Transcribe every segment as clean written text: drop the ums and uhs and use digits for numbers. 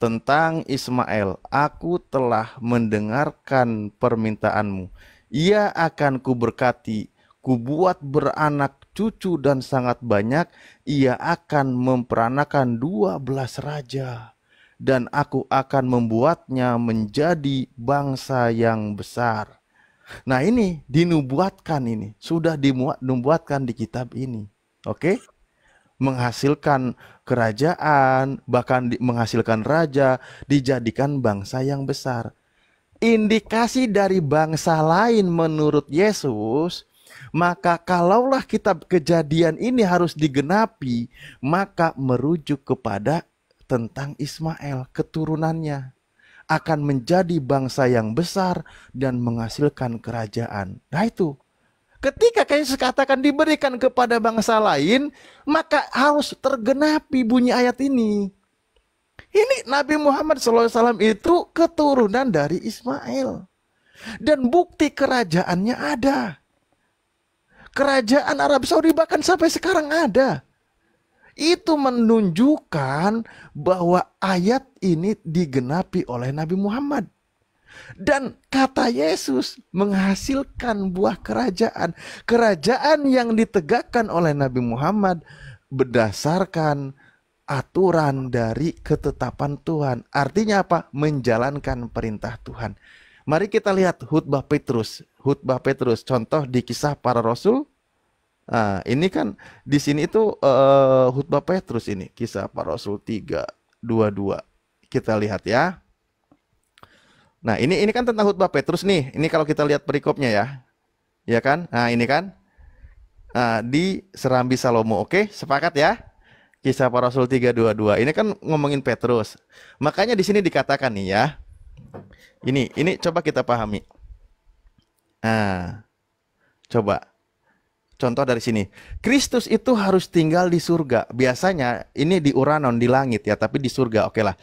tentang Ismail, aku telah mendengarkan permintaanmu. Ia akan kuberkati, kubuat beranak cucu dan sangat banyak. Ia akan memperanakan 12 raja. Dan aku akan membuatnya menjadi bangsa yang besar. Nah ini dinubuatkan ini. Sudah dinubuatkan di kitab ini. Oke? Menghasilkan kerajaan, bahkan menghasilkan raja, dijadikan bangsa yang besar. Indikasi dari bangsa lain menurut Yesus, maka kalaulah kitab Kejadian ini harus digenapi, maka merujuk kepada tentang Ismail, keturunannya akan menjadi bangsa yang besar dan menghasilkan kerajaan. Nah itu, ketika Yesus katakan diberikan kepada bangsa lain, maka harus tergenapi bunyi ayat ini. Ini Nabi Muhammad SAW itu keturunan dari Ismail. Dan bukti kerajaannya ada. Kerajaan Arab Saudi bahkan sampai sekarang ada. Itu menunjukkan bahwa ayat ini digenapi oleh Nabi Muhammad. Dan kata Yesus menghasilkan buah kerajaan. Kerajaan yang ditegakkan oleh Nabi Muhammad berdasarkan aturan dari ketetapan Tuhan. Artinya apa? Menjalankan perintah Tuhan. Mari kita lihat khutbah Petrus. Khutbah Petrus, contoh di Kisah Para Rasul. Nah, ini kan di sini itu khutbah Petrus ini, Kisah Para Rasul 3:22. Kita lihat ya. Nah, ini kan tentang khutbah Petrus nih. Ini kalau kita lihat perikopnya ya. Ya kan? Nah, ini kan di Serambi Salomo. Oke, sepakat ya? Kisah Para Rasul 3:22. Ini kan ngomongin Petrus. Makanya di sini dikatakan nih ya. Ini coba kita pahami. Nah, coba. Contoh dari sini. Kristus itu harus tinggal di surga. Biasanya ini di Uranon, di langit ya, tapi di surga. Oke lah.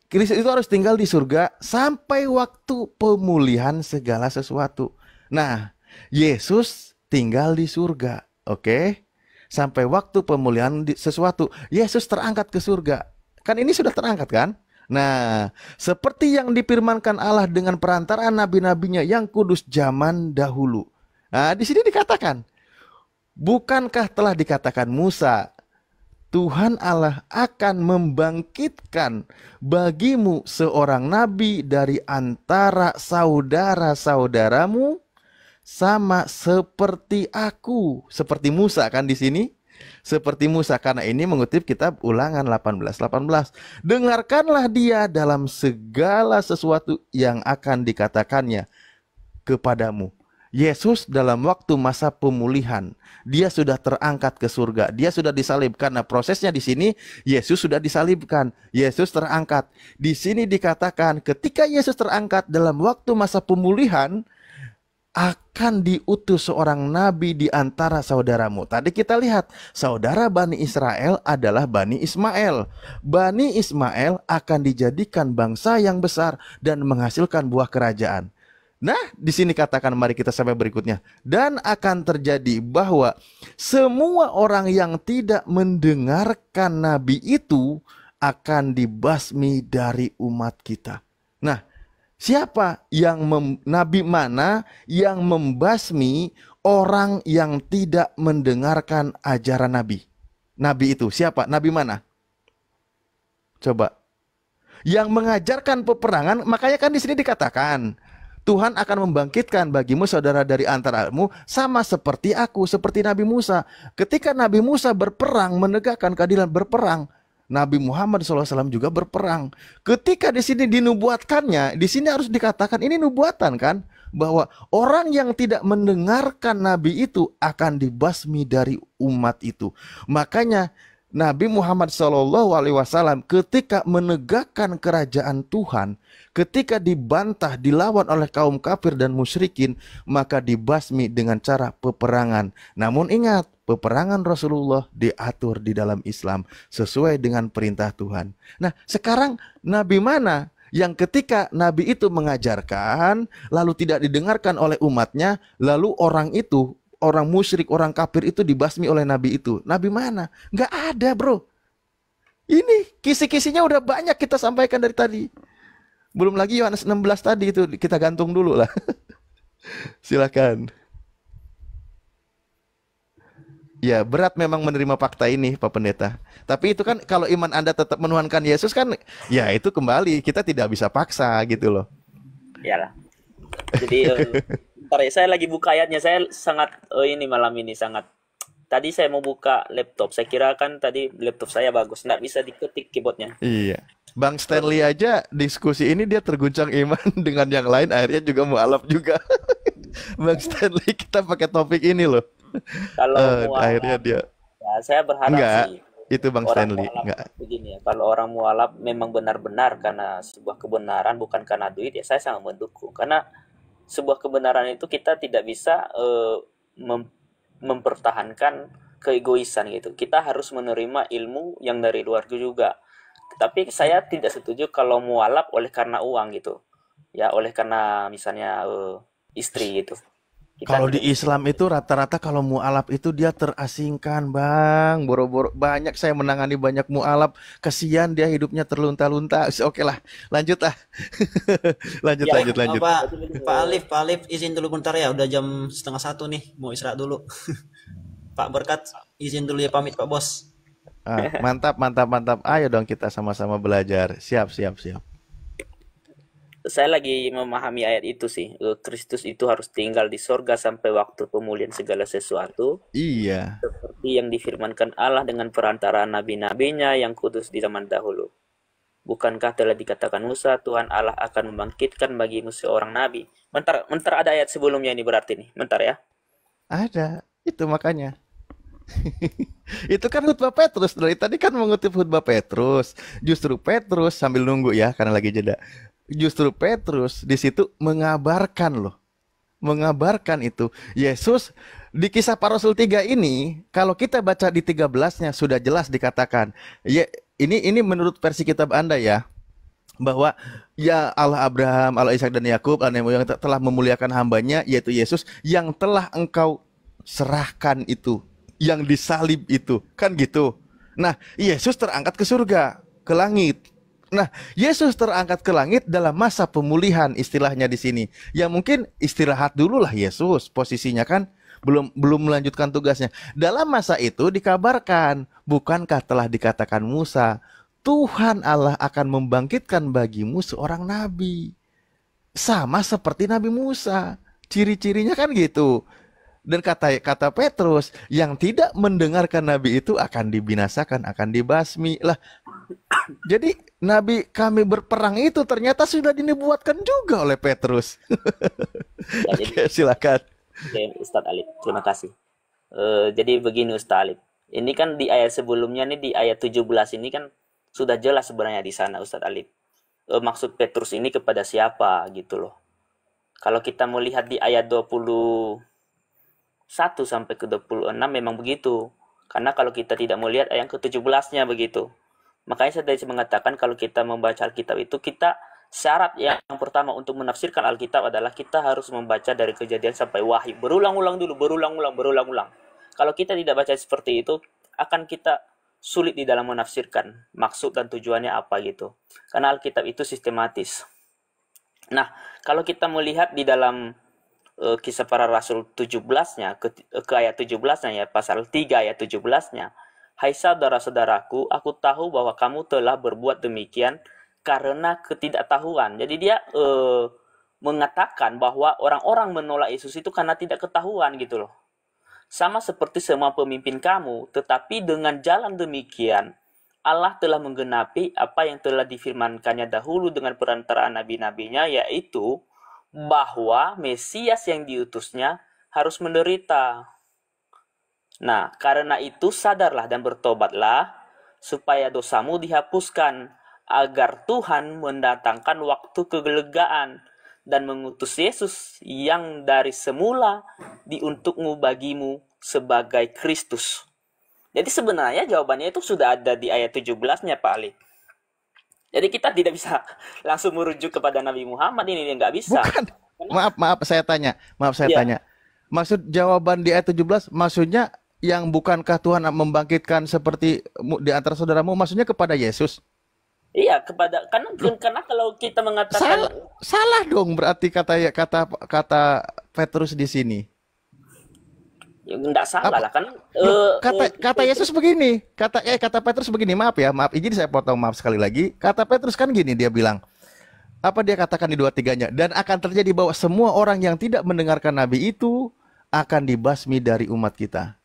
Kristus itu harus tinggal di surga sampai waktu pemulihan segala sesuatu. Nah, Yesus tinggal di surga, oke? Sampai waktu pemulihan sesuatu, Yesus terangkat ke surga. Kan ini sudah terangkat kan? Nah, seperti yang difirmankan Allah dengan perantaraan nabi-nabinya yang kudus zaman dahulu. Nah, di sini dikatakan, bukankah telah dikatakan Musa, Tuhan Allah akan membangkitkan bagimu seorang nabi dari antara saudara-saudaramu sama seperti aku. Seperti Musa kan di sini? Seperti Musa, karena ini mengutip kitab Ulangan 18:18. Dengarkanlah dia dalam segala sesuatu yang akan dikatakannya kepadamu. Yesus dalam waktu masa pemulihan, dia sudah terangkat ke surga, dia sudah disalibkan. Nah, prosesnya di sini Yesus sudah disalibkan, Yesus terangkat. Di sini dikatakan ketika Yesus terangkat dalam waktu masa pemulihan, akan diutus seorang nabi di antara saudaramu. Tadi kita lihat, saudara Bani Israel adalah Bani Ismail. Bani Ismail akan dijadikan bangsa yang besar dan menghasilkan buah kerajaan. Nah, di sini katakan, mari kita sampai berikutnya. Dan akan terjadi bahwa semua orang yang tidak mendengarkan nabi itu akan dibasmi dari umat kita. Nah, siapa yang nabi mana yang membasmi orang yang tidak mendengarkan ajaran nabi? Nabi itu siapa? Nabi mana? Coba. Yang mengajarkan peperangan, makanya kan di sini dikatakan Tuhan akan membangkitkan bagimu saudara dari antaramu sama seperti aku, seperti Nabi Musa. Ketika Nabi Musa berperang, menegakkan keadilan, berperang, Nabi Muhammad SAW juga berperang. Ketika di sini dinubuatkannya, di sini harus dikatakan ini nubuatan kan, bahwa orang yang tidak mendengarkan Nabi itu akan dibasmi dari umat itu. Makanya Nabi Muhammad SAW ketika menegakkan kerajaan Tuhan, ketika dibantah, dilawan oleh kaum kafir dan musyrikin, maka dibasmi dengan cara peperangan. Namun ingat, peperangan Rasulullah diatur di dalam Islam sesuai dengan perintah Tuhan. Nah, sekarang Nabi mana yang ketika Nabi itu mengajarkan, lalu tidak didengarkan oleh umatnya, lalu orang itu, orang musyrik, orang kafir itu dibasmi oleh Nabi itu? Nabi mana? Nggak ada, bro. Ini kisi-kisinya udah banyak kita sampaikan dari tadi. Belum lagi Yohanes 16 tadi itu kita gantung dulu lah. Silakan. Ya, berat memang menerima fakta ini, Pak Pendeta. Tapi itu kan kalau iman Anda tetap menuhankan Yesus kan, ya itu kembali kita tidak bisa paksa gitu loh. Iyalah. Jadi bentar ya, saya lagi buka ayatnya. Saya sangat ini malam ini sangat. Tadi saya mau buka laptop. Saya kira kan tadi laptop saya bagus, nggak bisa diketik keyboardnya. Iya. Bang Stanley aja diskusi ini dia terguncang iman dengan yang lain akhirnya juga mualaf juga. Bang Stanley kita pakai topik ini loh. Kalau Akhirnya mualaf, dia ya saya berharap enggak sih itu Bang orang Stanley mualaf enggak. begini ya. Kalau orang mualaf memang benar-benar karena sebuah kebenaran bukan karena duit, ya saya sangat mendukung. Karena sebuah kebenaran itu kita tidak bisa mempertahankan keegoisan gitu. Kita harus menerima ilmu yang dari luar juga. Tapi saya tidak setuju kalau mualaf oleh karena uang gitu. Ya oleh karena misalnya istri gitu. Kita Kalau di tidak bisa. Islam itu rata-rata kalau mualaf itu dia terasingkan, Bang. Boro-boro banyak saya menangani banyak mualaf. Kasihan dia hidupnya terlunta-lunta. Oke lah, lanjut lah. Lanjut Ya, lanjut lanjut. Pak Alif izin dulu bentar ya, udah jam setengah satu nih, mau istirahat dulu. Pak Berkat izin dulu ya, pamit Pak Bos. Mantap mantap mantap. Ayo dong kita sama-sama belajar. Siap siap siap. Saya lagi memahami ayat itu sih. Kristus itu harus tinggal di sorga sampai waktu pemulihan segala sesuatu. Iya. Seperti yang difirmankan Allah dengan perantaraan nabi-nabinya yang kudus di zaman dahulu. Bukankah telah dikatakan Musa, Tuhan Allah akan membangkitkan bagimu seorang nabi. Bentar ada ayat sebelumnya ini berarti nih. Bentar ya. Ada. Itu makanya. Itu kan khutbah Petrus. Dari tadi kan mengutip khutbah Petrus. Justru Petrus sambil nunggu ya karena lagi jeda. Justru Petrus di situ mengabarkan loh. Mengabarkan itu. Yesus di kisah para Rasul 3 ini, kalau kita baca di 13-nya sudah jelas dikatakan. Ya, ini menurut versi kitab Anda ya. Bahwa ya Allah Abraham, Allah Ishak dan Yakub, Allah yang telah memuliakan hambanya yaitu Yesus yang telah engkau serahkan itu, yang disalib itu. Kan gitu. Nah, Yesus terangkat ke surga, ke langit. Nah, Yesus terangkat ke langit dalam masa pemulihan istilahnya di sini. Ya mungkin istirahat dulu lah Yesus, posisinya kan belum melanjutkan tugasnya. Dalam masa itu dikabarkan, bukankah telah dikatakan Musa, Tuhan Allah akan membangkitkan bagimu seorang nabi. Sama seperti Nabi Musa. Ciri-cirinya kan gitu. Dan kata Petrus, yang tidak mendengarkan nabi itu akan dibinasakan, akan dibasmi. Lah, jadi nabi kami berperang itu ternyata sudah dinubuatkan juga oleh Petrus. Ya, Oke, silakan. Oke, Ustadz Alif, terima kasih. Jadi begini Ustadz Alif. Ini kan di ayat sebelumnya nih, di ayat 17 ini kan sudah jelas sebenarnya di sana Ustadz Alif. Maksud Petrus ini kepada siapa gitu loh. Kalau kita melihat di ayat 21 sampai ke 26 memang begitu. Karena kalau kita tidak melihat ayat ke-17-nya begitu. Makanya saya tadi mengatakan kalau kita membaca Alkitab itu, kita syarat yang pertama untuk menafsirkan Alkitab adalah kita harus membaca dari Kejadian sampai Wahyu. Berulang-ulang dulu, berulang-ulang. Kalau kita tidak baca seperti itu, akan kita sulit di dalam menafsirkan maksud dan tujuannya apa gitu. Karena Alkitab itu sistematis. Nah, kalau kita melihat di dalam kisah para rasul 17-nya ke ayat 17-nya ya, pasal 3 ayat 17-nya. Hai saudara-saudaraku, aku tahu bahwa kamu telah berbuat demikian karena ketidaktahuan. Jadi dia mengatakan bahwa orang-orang menolak Yesus itu karena tidak ketahuan gitu loh. Sama seperti semua pemimpin kamu, tetapi dengan jalan demikian Allah telah menggenapi apa yang telah difirmankannya dahulu dengan perantaraan nabi-nabinya, yaitu bahwa Mesias yang diutusnya harus menderita. Nah, karena itu sadarlah dan bertobatlah supaya dosamu dihapuskan, agar Tuhan mendatangkan waktu kegelegaan dan mengutus Yesus yang dari semula diuntukmu bagimu sebagai Kristus. Jadi sebenarnya jawabannya itu sudah ada di ayat 17-nya Pak Ali. Jadi kita tidak bisa langsung merujuk kepada Nabi Muhammad ini, nggak bisa. Bukan. Maaf saya tanya. Ya. Maksud jawaban di ayat 17 maksudnya yang bukankah Tuhan membangkitkan seperti di antara saudaramu, maksudnya kepada Yesus? Iya, karena kalau kita mengatakan Salah dong berarti kata kata Petrus di sini. ya enggak salah Apa? lah kan Loh, kata Yesus begini, kata Petrus begini, maaf ya, maaf, izin saya potong, maaf sekali lagi. Kata Petrus kan gini, dia bilang, apa dia katakan di 2:3-nya? Dan akan terjadi bahwa semua orang yang tidak mendengarkan nabi itu akan dibasmi dari umat kita.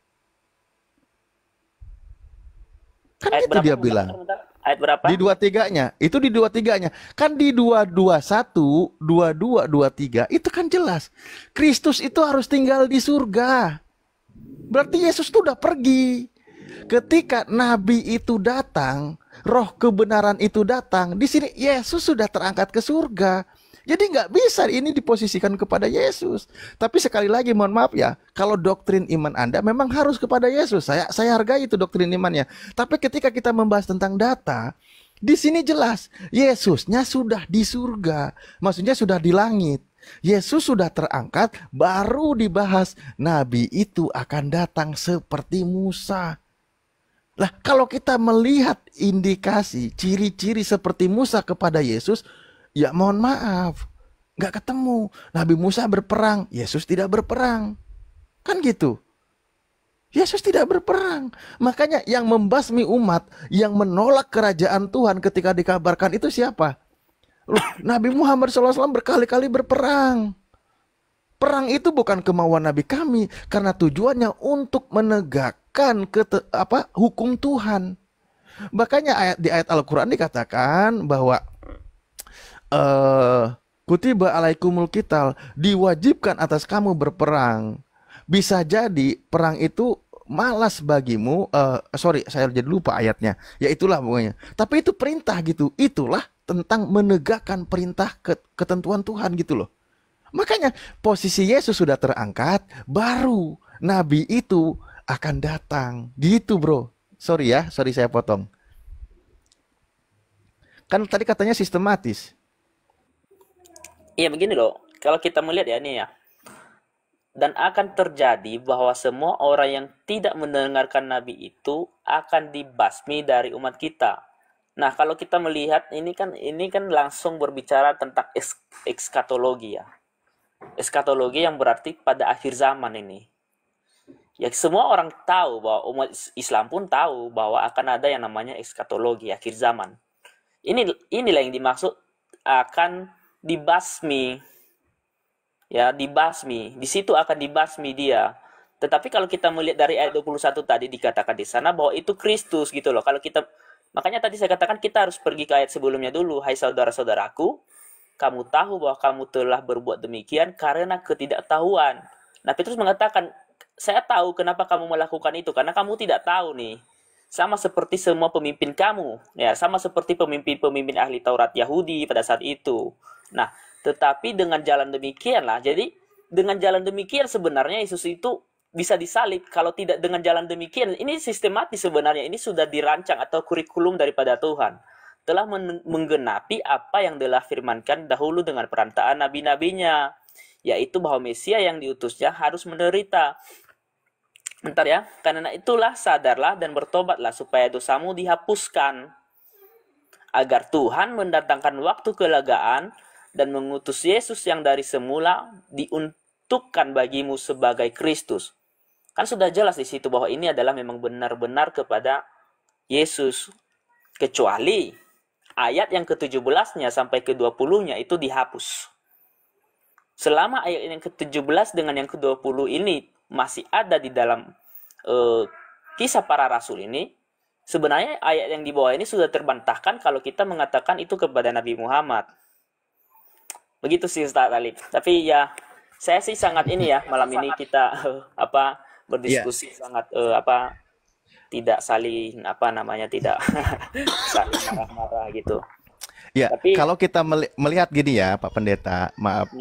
Kan ayat gitu berapa? dia Bentar, bilang. bentar. Ayat berapa? Di 2:3-nya, itu di 2:3-nya. Kan di 2:21, 22, 23 itu kan jelas. Kristus itu harus tinggal di surga. Berarti Yesus itu udah pergi. Ketika nabi itu datang, roh kebenaran itu datang, di sini Yesus sudah terangkat ke surga. Jadi nggak bisa ini diposisikan kepada Yesus. Tapi sekali lagi mohon maaf ya, kalau doktrin iman Anda memang harus kepada Yesus. Saya hargai itu doktrin imannya. Tapi ketika kita membahas tentang data, di sini jelas Yesusnya sudah di surga. Maksudnya sudah di langit. Yesus sudah terangkat, baru dibahas nabi itu akan datang seperti Musa. Lah, kalau kita melihat indikasi ciri-ciri seperti Musa kepada Yesus, ya mohon maaf, nggak ketemu. Nabi Musa berperang, Yesus tidak berperang. Kan gitu. Yesus tidak berperang. Makanya yang membasmi umat, yang menolak kerajaan Tuhan ketika dikabarkan itu siapa? Loh, Nabi Muhammad SAW berkali-kali berperang. Perang itu bukan kemauan Nabi kami, karena tujuannya untuk menegakkan hukum Tuhan. Makanya di ayat Al-Quran dikatakan bahwa kutiba alaikumul qital, diwajibkan atas kamu berperang. Bisa jadi perang itu malas bagimu. Sorry, saya jadi lupa ayatnya. Ya itulah pokoknya. Tapi itu perintah gitu. Itulah tentang menegakkan perintah ketentuan Tuhan gitu loh. Makanya posisi Yesus sudah terangkat, baru nabi itu akan datang. Gitu bro. Sorry ya, sorry saya potong. Kan tadi katanya sistematis. Iya begini loh, kalau kita melihat ya nih ya, dan akan terjadi bahwa semua orang yang tidak mendengarkan nabi itu akan dibasmi dari umat kita. Nah, kalau kita melihat ini kan langsung berbicara tentang eskatologi ya. Eskatologi yang berarti pada akhir zaman ini. Ya semua orang tahu, bahwa umat Islam pun tahu bahwa akan ada yang namanya eskatologi akhir zaman. Inilah yang dimaksud akan dibasmi. Ya, dibasmi. Di situ akan dibasmi dia. Tetapi kalau kita melihat dari ayat 21 tadi dikatakan di sana bahwa itu Kristus gitu loh. Makanya tadi saya katakan kita harus pergi ke ayat sebelumnya dulu. Hai saudara-saudaraku, kamu tahu bahwa kamu telah berbuat demikian karena ketidaktahuan. Nah, Petrus mengatakan, saya tahu kenapa kamu melakukan itu, karena kamu tidak tahu nih. Sama seperti semua pemimpin kamu, ya, sama seperti pemimpin-pemimpin ahli Taurat Yahudi pada saat itu. Nah, tetapi dengan jalan demikianlah, jadi dengan jalan demikian sebenarnya Yesus itu bisa disalib. Kalau tidak dengan jalan demikian, ini sistematis sebenarnya, ini sudah dirancang atau kurikulum daripada Tuhan. Telah menggenapi apa yang telah firmankan dahulu dengan perantaraan nabi-nabinya, yaitu bahwa Mesia yang diutusnya harus menderita. Bentar ya, karena itulah sadarlah dan bertobatlah supaya dosamu dihapuskan, agar Tuhan mendatangkan waktu kelegaan dan mengutus Yesus yang dari semula diuntukkan bagimu sebagai Kristus. Kan sudah jelas di situ bahwa ini adalah memang benar-benar kepada Yesus. Kecuali ayat yang ke-17-nya sampai ke-20-nya itu dihapus. Selama ayat yang ke-17 dengan yang ke-20 ini masih ada di dalam kisah para rasul ini, sebenarnya ayat yang di bawah ini sudah terbantahkan kalau kita mengatakan itu kepada Nabi Muhammad. Begitu sih Ustaz Alif. Tapi ya saya sih sangat ini ya, malam ini kita berdiskusi sangat tidak saling tidak saling marah-marah gitu. Ya, Tapi kalau kita melihat gini ya Pak Pendeta, maaf.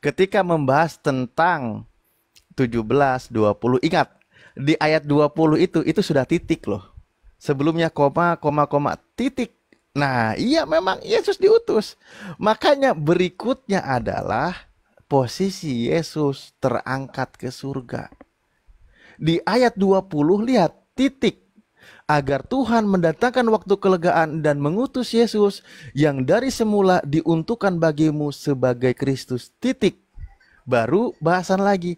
Ketika membahas tentang 17, 20, ingat di ayat 20 itu sudah titik loh. Sebelumnya koma, titik. Nah, iya memang Yesus diutus. Makanya berikutnya adalah posisi Yesus terangkat ke surga. Di ayat 20 lihat titik. Agar Tuhan mendatangkan waktu kelegaan dan mengutus Yesus yang dari semula diuntukkan bagimu sebagai Kristus. Titik. Baru bahasan lagi.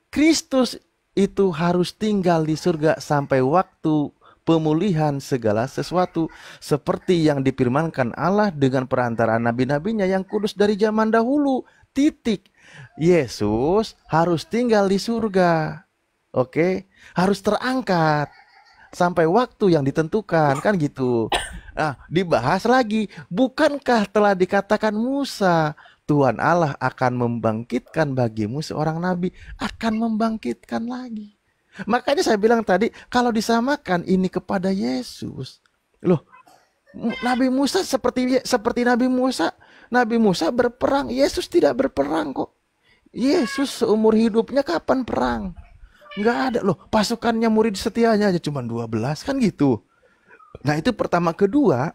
Kristus itu harus tinggal di surga sampai waktu pemulihan segala sesuatu. Seperti yang difirmankan Allah dengan perantaraan nabi-nabinya yang kudus dari zaman dahulu. Titik. Yesus harus tinggal di surga. Oke, harus terangkat sampai waktu yang ditentukan, kan gitu. Nah, dibahas lagi, bukankah telah dikatakan Musa, Tuhan Allah akan membangkitkan bagimu seorang nabi, akan membangkitkan lagi. Makanya saya bilang tadi, kalau disamakan ini kepada Yesus, loh, Nabi Musa seperti Nabi Musa, Nabi Musa berperang, Yesus tidak berperang kok. Yesus seumur hidupnya kapan perang? Nggak ada loh, pasukannya murid setianya aja cuma 12 kan gitu. Nah itu pertama. Kedua,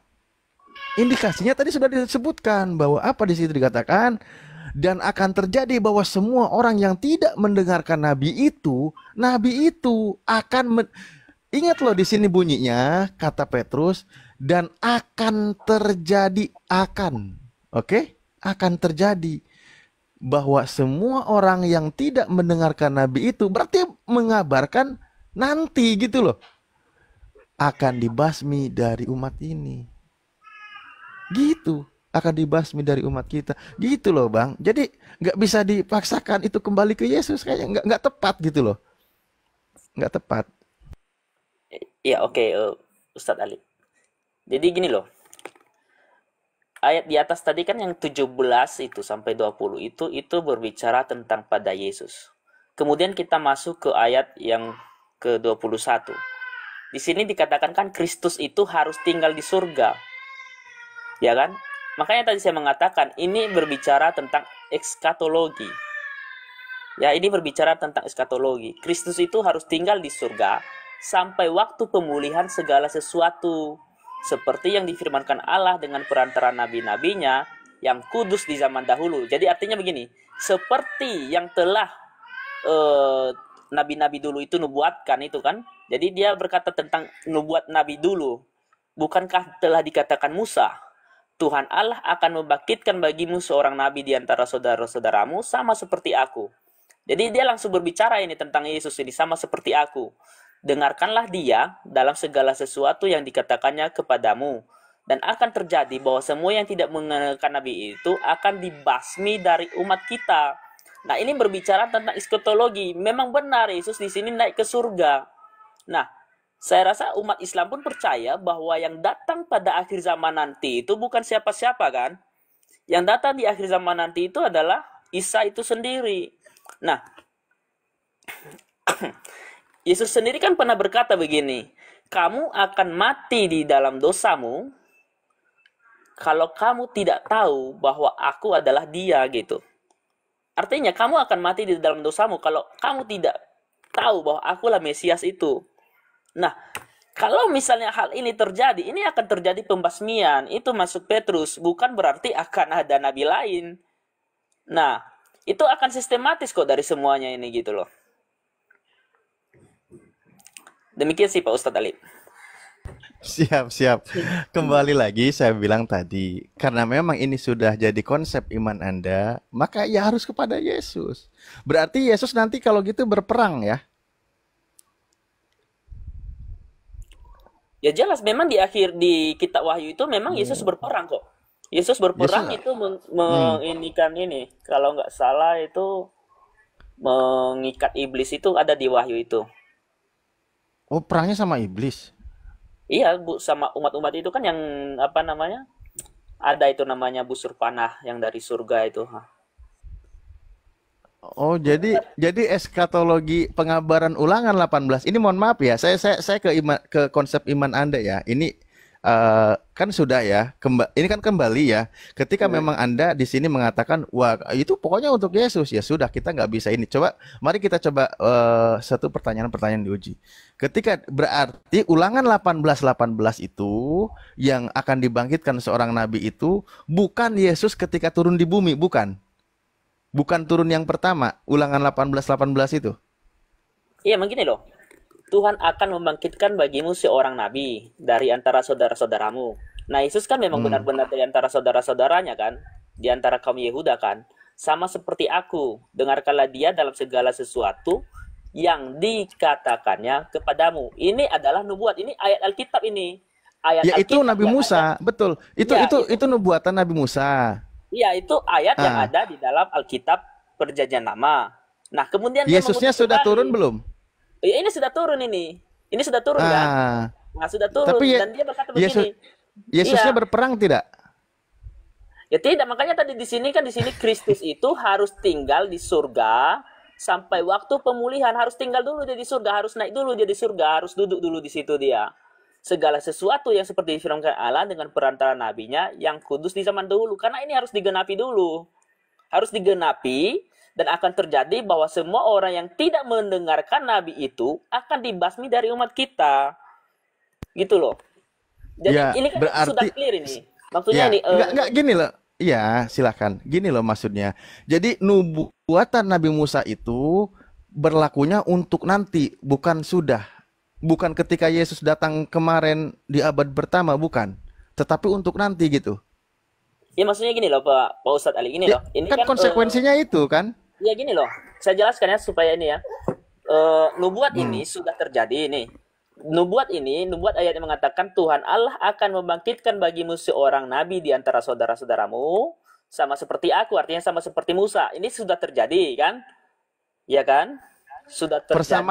indikasinya tadi sudah disebutkan bahwa apa di situ dikatakan, dan akan terjadi bahwa semua orang yang tidak mendengarkan nabi itu akan ingat loh di sini bunyinya kata Petrus, dan akan terjadi oke? Akan terjadi bahwa semua orang yang tidak mendengarkan nabi itu berarti mengabarkan nanti gitu loh akan dibasmi dari umat ini. Gitu, akan dibasmi dari umat kita. Gitu loh Bang. Jadi nggak bisa dipaksakan itu kembali ke Yesus, kayaknya nggak tepat gitu loh. Nggak tepat. Ya oke, Ustadz Ali. Jadi gini loh. Ayat di atas tadi kan yang 17 itu sampai 20 itu berbicara tentang pada Yesus. Kemudian kita masuk ke ayat yang ke-21. Di sini dikatakan kan Kristus itu harus tinggal di surga. Ya kan? Makanya tadi saya mengatakan ini berbicara tentang eskatologi. Ya, ini berbicara tentang eskatologi. Kristus itu harus tinggal di surga sampai waktu pemulihan segala sesuatu. Seperti yang difirmankan Allah dengan perantaraan nabi-nabinya yang kudus di zaman dahulu. Jadi artinya begini, seperti yang telah nabi-nabi dulu itu nubuatkan itu kan. Jadi dia berkata tentang nubuat nabi dulu. Bukankah telah dikatakan Musa, Tuhan Allah akan membangkitkan bagimu seorang nabi di antara saudara-saudaramu sama seperti aku. Jadi dia langsung berbicara ini tentang Yesus ini sama seperti aku. Dengarkanlah dia dalam segala sesuatu yang dikatakannya kepadamu. Dan akan terjadi bahwa semua yang tidak mengenalkan nabi itu akan dibasmi dari umat kita. Nah ini berbicara tentang eskatologi. Memang benar Yesus di sini naik ke surga. Nah saya rasa umat Islam pun percaya bahwa yang datang pada akhir zaman nanti itu bukan siapa-siapa kan. Yang datang di akhir zaman nanti itu adalah Isa itu sendiri. Nah Yesus sendiri kan pernah berkata begini, kamu akan mati di dalam dosamu kalau kamu tidak tahu bahwa aku adalah dia gitu. Artinya kamu akan mati di dalam dosamu kalau kamu tidak tahu bahwa akulah Mesias itu. Nah, kalau misalnya hal ini terjadi, ini akan terjadi pembasmian. Itu masuk Petrus, bukan berarti akan ada nabi lain. Nah, itu akan sistematis kok dari semuanya ini gitu loh. Demikian sih Pak Ustadz Ali. Siap. Kembali lagi saya bilang tadi, karena memang ini sudah jadi konsep iman Anda, maka ya harus kepada Yesus. Berarti Yesus nanti kalau gitu berperang ya? Ya jelas, memang di akhir di kitab Wahyu itu memang Yesus berperang kok. Yesus berperang itu menginikan ini. Kalau nggak salah itu mengikat iblis itu ada di Wahyu itu. Oh, perangnya sama iblis? Iya, Bu, sama umat-umat itu kan yang apa namanya? Ada itu namanya busur panah yang dari surga itu. Oh, jadi eskatologi pengabaran Ulangan 18. Ini mohon maaf ya, saya ke konsep iman Anda ya. Ini kan sudah ya, ini kan kembali ya. Ketika memang Anda di sini mengatakan, wah itu pokoknya untuk Yesus, ya sudah kita nggak bisa ini. Mari kita coba satu pertanyaan diuji. Ketika berarti Ulangan 18:18 itu yang akan dibangkitkan seorang nabi itu bukan Yesus ketika turun di bumi, bukan turun yang pertama, Ulangan 18:18 itu. Iya, begini loh. Tuhan akan membangkitkan bagimu seorang nabi dari antara saudara-saudaramu. Nah, Yesus kan memang Hmm. benar-benar dari antara saudara-saudaranya kan, di antara kaum Yehuda kan. Sama seperti aku, dengarkanlah dia dalam segala sesuatu yang dikatakannya kepadamu. Ini adalah nubuat, ini ayat Alkitab ini. Ayat Ya itu Alkitab Nabi yang ada. Musa, betul. Itu Ya, itu itu nubuatan Nabi Musa. itu ayat yang Ah, ada di dalam Alkitab Perjanjian Lama. Nah, kemudian dia Yesusnya mengutus sudah turun kembali. belum? Ya, ini sudah turun ini. Ini sudah turun kan? Ah, Nah, sudah tapi turun dan dia berkata Yesus begini. Yesusnya Iya, berperang tidak? ya tidak. Makanya tadi di sini kan di sini Kristus itu harus tinggal di surga sampai waktu pemulihan, harus tinggal dulu dia di surga, harus naik dulu dia di surga, harus duduk dulu di situ dia. Segala sesuatu yang seperti difirmankan Allah dengan perantara nabinya yang kudus di zaman dahulu, karena ini harus digenapi dulu. Harus digenapi dan akan terjadi bahwa semua orang yang tidak mendengarkan nabi itu akan dibasmi dari umat kita. Gitu loh. Jadi Ya, ini kan sudah berarti clear ini. Maksudnya ya, ini enggak gini loh. Iya, silakan. Gini loh maksudnya. Jadi nubuatan Nabi Musa itu berlakunya untuk nanti, bukan sudah. Bukan ketika Yesus datang kemarin di abad pertama, bukan. Tetapi untuk nanti gitu. ya maksudnya gini loh Pak Ustadz Ali, gini Ya, loh. Ini kan kan konsekuensinya itu kan? ya gini loh. Saya jelaskan ya supaya ini ya. Nubuat Hmm. ini sudah terjadi ini. Nubuat ayat yang mengatakan Tuhan Allah akan membangkitkan bagimu seorang nabi di antara saudara-saudaramu sama seperti aku, artinya sama seperti Musa. Ini sudah terjadi kan? Ya kan? Sudah terjadi.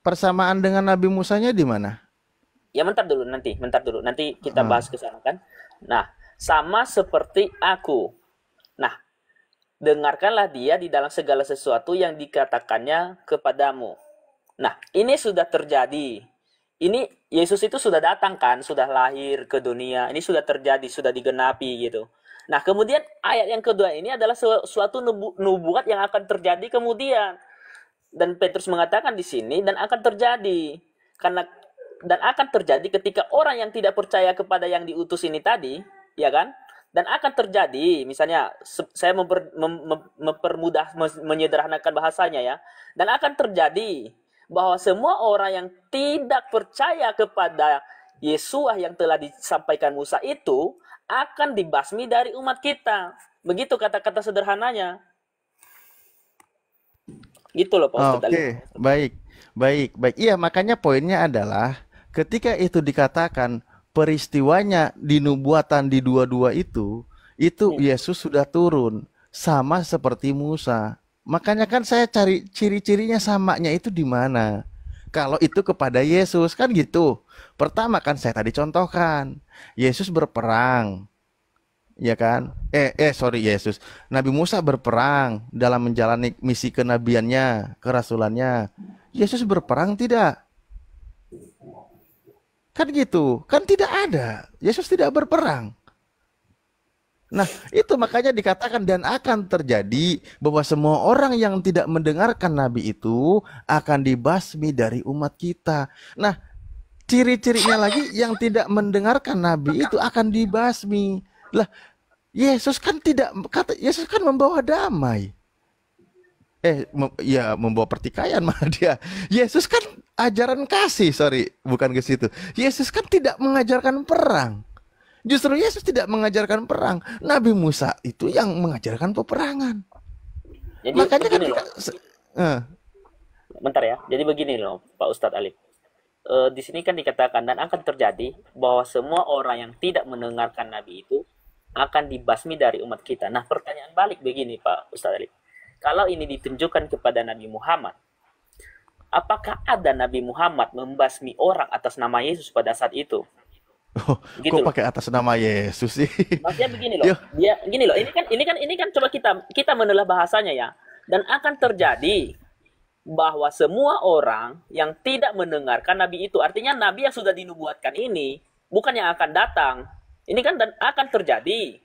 Persamaan dengan Nabi Musanya di mana? Ya bentar dulu. Nanti kita Ah. bahas ke sana kan. Nah, sama seperti aku. Nah, dengarkanlah dia di dalam segala sesuatu yang dikatakannya kepadamu. Nah, ini sudah terjadi. Ini Yesus itu sudah datang kan, sudah lahir ke dunia. Ini sudah terjadi, sudah digenapi gitu. Nah, kemudian ayat yang kedua ini adalah suatu nubuat yang akan terjadi kemudian. Dan Petrus mengatakan di sini dan akan terjadi. Karena dan akan terjadi ketika orang yang tidak percaya kepada yang diutus ini tadi, ya kan? Dan akan terjadi, misalnya saya mempermudah menyederhanakan bahasanya ya. Dan akan terjadi bahwa semua orang yang tidak percaya kepada Yesus yang telah disampaikan Musa itu akan dibasmi dari umat kita. Begitu kata-kata sederhananya. Gitu loh Pak Ustadz Ali. Oke, baik, baik, baik. Iya, makanya poinnya adalah ketika itu dikatakan peristiwanya di nubuatan di dua-dua itu Hmm. Yesus sudah turun sama seperti Musa. Makanya kan saya cari ciri-cirinya samanya itu di mana. Kalau itu kepada Yesus kan gitu. Pertama kan saya tadi contohkan, Yesus berperang, ya kan? Sorry, Yesus. Nabi Musa berperang dalam menjalani misi kenabiannya, kerasulannya. Yesus berperang tidak? Kan gitu. Kan tidak ada. Yesus tidak berperang. Nah, itu makanya dikatakan dan akan terjadi bahwa semua orang yang tidak mendengarkan nabi itu akan dibasmi dari umat kita. Nah, ciri-cirinya lagi yang tidak mendengarkan nabi itu akan dibasmi. Lah, Yesus kan tidak kata Yesus kan membawa damai. Ya membawa pertikaian malah dia. Yesus kan ajaran kasih, sorry, bukan ke situ. Yesus kan tidak mengajarkan perang. Justru Yesus tidak mengajarkan perang. Nabi Musa itu yang mengajarkan peperangan. Jadi Makanya kan begini loh. eh, Bentar ya. Jadi begini loh Pak Ustadz Ali. Di sini kan dikatakan dan akan terjadi bahwa semua orang yang tidak mendengarkan Nabi itu akan dibasmi dari umat kita. Nah, pertanyaan balik begini Pak Ustadz Ali. Kalau ini ditunjukkan kepada Nabi Muhammad, apakah ada Nabi Muhammad membasmi orang atas nama Yesus pada saat itu? oh, kok Gitu loh. pakai atas nama Yesus sih? Maksudnya begini loh. Yo, Dia gini loh. Ini kan coba kita menelah bahasanya ya. Dan akan terjadi bahwa semua orang yang tidak mendengarkan nabi itu, artinya nabi yang sudah dinubuatkan ini bukan yang akan datang. Ini kan dan akan terjadi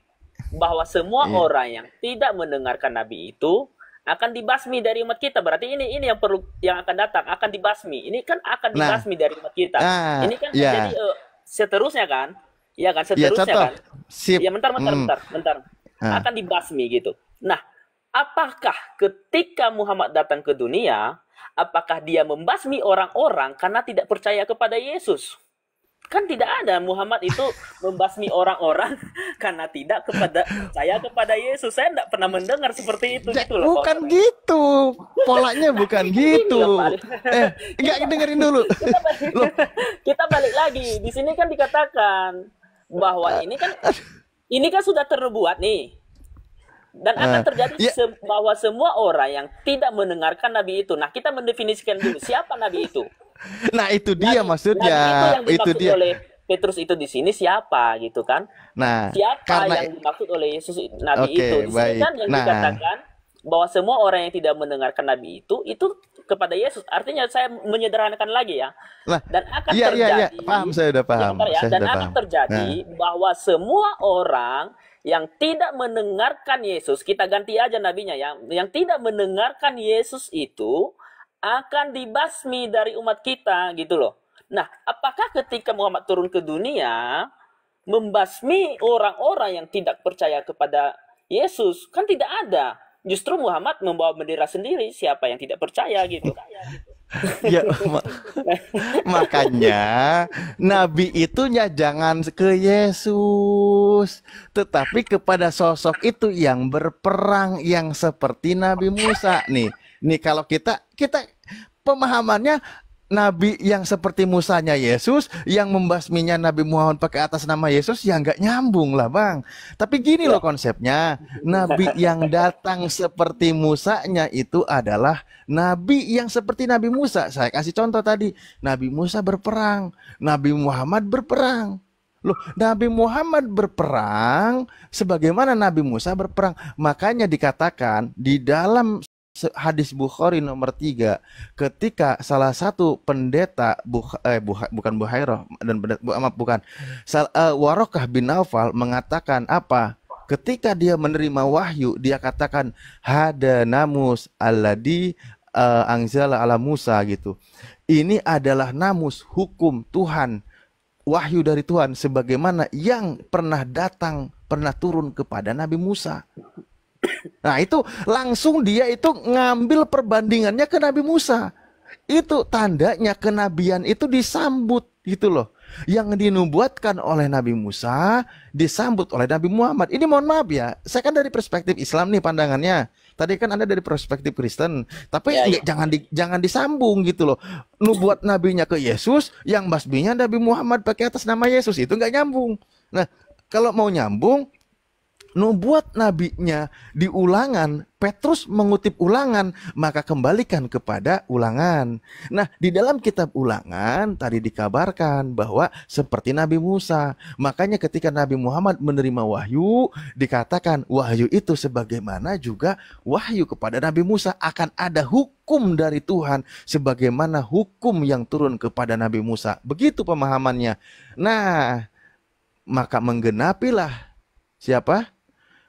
bahwa semua iya. orang yang tidak mendengarkan nabi itu akan dibasmi dari umat kita. Berarti ini yang perlu yang akan datang akan dibasmi. Ini kan akan Nah, dibasmi dari umat kita. Ini kan menjadi ya, seterusnya kan? Iya kan ya seterusnya contoh, kan? sip, Ya bentar. ah, Akan dibasmi gitu. Nah, apakah ketika Muhammad datang ke dunia, apakah dia membasmi orang-orang karena tidak percaya kepada Yesus? Kan tidak ada Muhammad itu membasmi orang-orang karena tidak percaya kepada Yesus. Saya tidak pernah mendengar seperti itu gitu loh. Bukan gitu. Polanya bukan gitu. Enggak, dengerin dulu. Kita balik lagi. Di sini kan dikatakan bahwa ini kan sudah terbuat nih. Dan akan terjadi bahwa semua orang yang tidak mendengarkan Nabi itu. Nah, kita mendefinisikan dulu siapa Nabi itu. Nah, itu dia maksudnya. Nabi itu yang dimaksud oleh Petrus itu di sini siapa gitu kan? Nah, siapa yang dimaksud oleh Yesus Nabi itu? Di sini kan yang dikatakan bahwa semua orang yang tidak mendengarkan Nabi itu kepada Yesus. Artinya saya menyederhanakan lagi ya. Dan akan terjadi. Paham, saya udah paham. Dan akan terjadi bahwa semua orang yang tidak mendengarkan Yesus, kita ganti aja nabinya ya, yang tidak mendengarkan Yesus itu akan dibasmi dari umat kita gitu loh. Nah, apakah ketika Muhammad turun ke dunia membasmi orang-orang yang tidak percaya kepada Yesus? Kan tidak ada. Justru Muhammad membawa bendera sendiri, siapa yang tidak percaya gitu. Ya, makanya Nabi itunya jangan ke Yesus, tetapi kepada sosok itu yang berperang, yang seperti Nabi Musa nih. Nih kalau kita pemahamannya Nabi yang seperti Musanya Yesus, yang membasminya Nabi Muhammad pakai atas nama Yesus, ya nggak nyambung lah bang. Tapi gini loh konsepnya, Nabi yang datang seperti Musanya itu adalah Nabi yang seperti Nabi Musa. Saya kasih contoh tadi, Nabi Musa berperang, Nabi Muhammad berperang. Loh, Nabi Muhammad berperang sebagaimana Nabi Musa berperang. Makanya dikatakan di dalam hadis Bukhari nomor 3, ketika salah satu pendeta bukan Buhairah dan bukan Warokah bin Naufal mengatakan apa? Ketika dia menerima wahyu, dia katakan hada namus alladhi anzala ala Musa gitu. Ini adalah namus, hukum Tuhan, wahyu dari Tuhan sebagaimana yang pernah turun kepada Nabi Musa. Nah itu langsung dia itu ngambil perbandingannya ke Nabi Musa. Itu tandanya kenabian itu disambut gitu loh. Yang dinubuatkan oleh Nabi Musa disambut oleh Nabi Muhammad. Ini mohon maaf ya, saya kan dari perspektif Islam nih pandangannya. Tadi kan Anda dari perspektif Kristen. Tapi jangan disambung gitu loh. Nubuat nabinya ke Yesus, yang basminya Nabi Muhammad pakai atas nama Yesus, itu nggak nyambung. Nah kalau mau nyambung, nubuat nabinya di Ulangan, Petrus mengutip Ulangan, maka kembalikan kepada Ulangan. Nah, di dalam kitab Ulangan tadi dikabarkan bahwa seperti Nabi Musa. Makanya ketika Nabi Muhammad menerima wahyu, dikatakan wahyu itu sebagaimana juga wahyu kepada Nabi Musa, akan ada hukum dari Tuhan sebagaimana hukum yang turun kepada Nabi Musa. Begitu pemahamannya. Nah, maka menggenapilah siapa?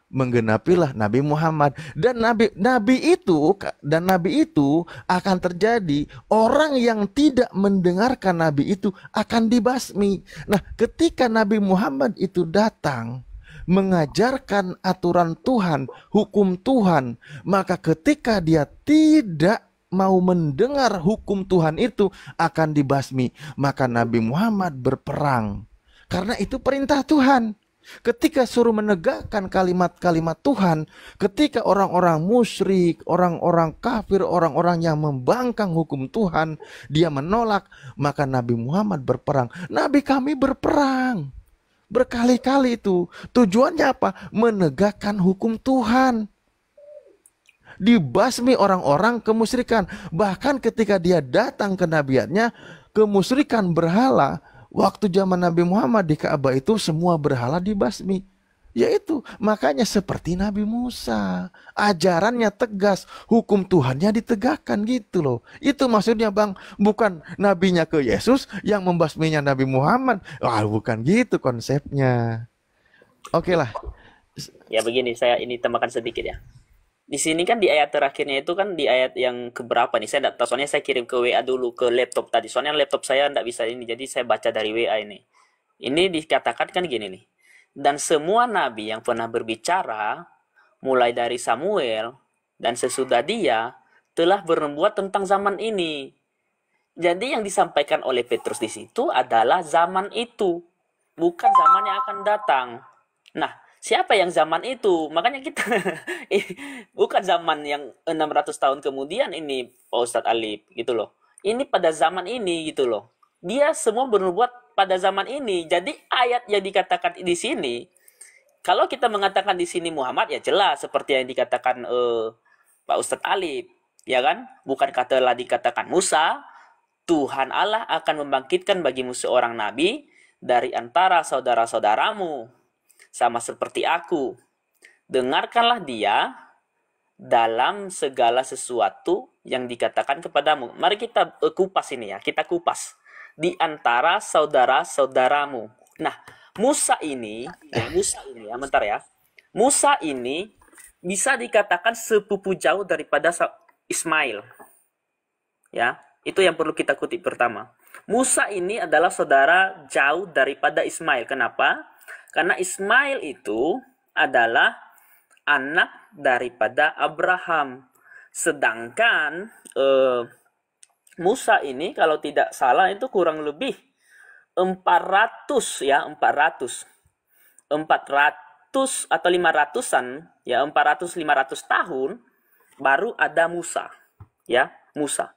Menggenapilah Nabi Muhammad, dan nabi itu akan terjadi orang yang tidak mendengarkan nabi itu akan dibasmi. Nah, ketika Nabi Muhammad itu datang mengajarkan aturan Tuhan, hukum Tuhan, maka ketika dia tidak mau mendengar hukum Tuhan itu akan dibasmi. Maka Nabi Muhammad berperang karena itu perintah Tuhan. Ketika suruh menegakkan kalimat-kalimat Tuhan, ketika orang-orang musyrik, orang-orang kafir, orang-orang yang membangkang hukum Tuhan, dia menolak, maka Nabi Muhammad berperang. Nabi kami berperang berkali-kali itu. Tujuannya apa? Menegakkan hukum Tuhan. Dibasmi orang-orang kemusyrikan. Bahkan ketika dia datang ke nabiatnya, kemusyrikan berhala. Waktu zaman Nabi Muhammad di Ka'bah itu semua berhala dibasmi. Yaitu makanya seperti Nabi Musa, ajarannya tegas, hukum Tuhannya ditegakkan gitu loh. Itu maksudnya bang, bukan nabinya ke Yesus yang membasminya Nabi Muhammad. Wah, bukan gitu konsepnya. Oke lah. Ya begini, saya ini tambahkan sedikit ya. Di sini kan di ayat terakhirnya itu kan di ayat yang keberapa nih? Saya tidak tahu, soalnya saya kirim ke WA dulu ke laptop tadi. Soalnya laptop saya tidak bisa ini, jadi saya baca dari WA ini. Ini dikatakan kan gini nih. Dan semua nabi yang pernah berbicara, mulai dari Samuel dan sesudah dia, telah bernubuat tentang zaman ini. Jadi yang disampaikan oleh Petrus di situ adalah zaman itu, bukan zaman yang akan datang. Nah, siapa yang zaman itu? Makanya kita bukan zaman yang 600 tahun kemudian ini, Pak Ustadz Alif, gitu loh. Ini pada zaman ini, gitu loh. Dia semua bernubuat pada zaman ini. Jadi ayat yang dikatakan di sini, kalau kita mengatakan di sini Muhammad, ya jelas seperti yang dikatakan Pak Ustadz Alif, ya kan? Bukan katalah dikatakan Musa, Tuhan Allah akan membangkitkan bagimu seorang nabi dari antara saudara-saudaramu, sama seperti aku. Dengarkanlah dia dalam segala sesuatu yang dikatakan kepadamu. Mari kita kupas ini ya, kita kupas. Di antara saudara-saudaramu. Nah, Musa ini, bentar ya. Musa ini bisa dikatakan sepupu jauh daripada Ismail. Ya, itu yang perlu kita kutip pertama. Musa ini adalah saudara jauh daripada Ismail. Kenapa? Karena Ismail itu adalah anak daripada Abraham. Sedangkan Musa ini kalau tidak salah itu kurang lebih 400 ya, 400 atau 500-an ya, 400-500 tahun baru ada Musa. Ya, Musa.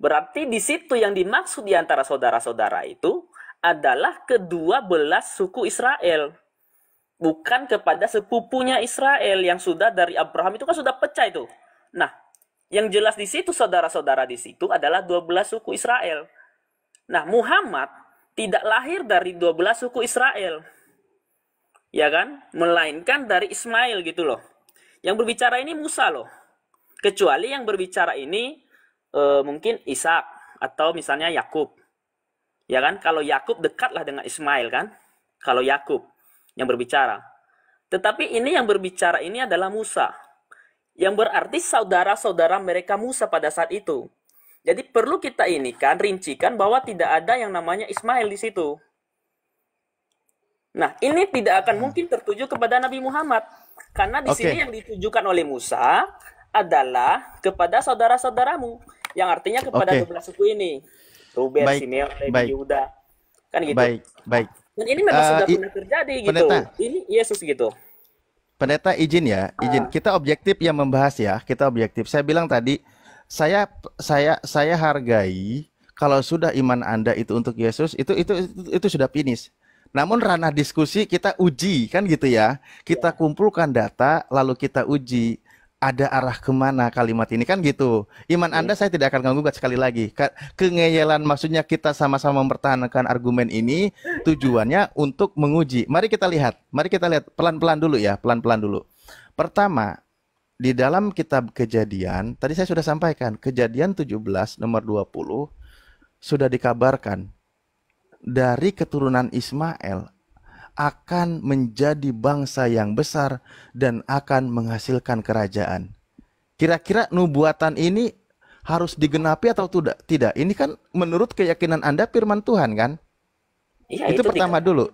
Berarti di situ yang dimaksud di antara saudara-saudara itu adalah kedua belas suku Israel. Bukan kepada sepupunya Israel yang sudah dari Abraham itu kan sudah pecah itu. Nah, yang jelas di situ saudara-saudara di situ adalah 12 suku Israel. Nah, Muhammad tidak lahir dari 12 suku Israel. Ya kan? Melainkan dari Ismail gitu loh. Yang berbicara ini Musa loh. Kecuali yang berbicara ini mungkin Ishak atau misalnya Yakub. Ya kan? Kalau Yakub dekatlah dengan Ismail kan? Kalau Yakub yang berbicara. Tetapi ini yang berbicara ini adalah Musa. Yang berarti saudara-saudara mereka Musa pada saat itu. Jadi perlu kita ini kan rincikan bahwa tidak ada yang namanya Ismail di situ. Nah, ini tidak akan mungkin tertuju kepada Nabi Muhammad. Karena di sini yang ditujukan oleh Musa adalah kepada saudara-saudaramu. Yang artinya kepada 12 suku ini. Ruben, Simeon, Levi, Yehuda. Kan gitu. Baik. Dan ini memang sudah pernah terjadi gitu. Pendeta, ini Yesus gitu. Pendeta izin ya, izin. Kita objektif yang membahas ya, kita objektif. Saya bilang tadi, saya hargai kalau sudah iman Anda itu untuk Yesus, itu sudah finish. Namun ranah diskusi kita uji kan gitu ya. Kita kumpulkan data lalu kita uji ada arah kemana kalimat ini kan gitu. Iman Anda saya tidak akan gugat sekali lagi. Kengeyelan maksudnya kita sama-sama mempertahankan argumen ini tujuannya untuk menguji. Mari kita lihat pelan-pelan dulu ya, pelan-pelan dulu. Pertama, di dalam kitab Kejadian, tadi saya sudah sampaikan, Kejadian 17 nomor 20 sudah dikabarkan dari keturunan Ismail akan menjadi bangsa yang besar dan akan menghasilkan kerajaan. Kira-kira nubuatan ini harus digenapi atau tidak? Ini kan menurut keyakinan Anda firman Tuhan kan? Iya, itu pertama dulu.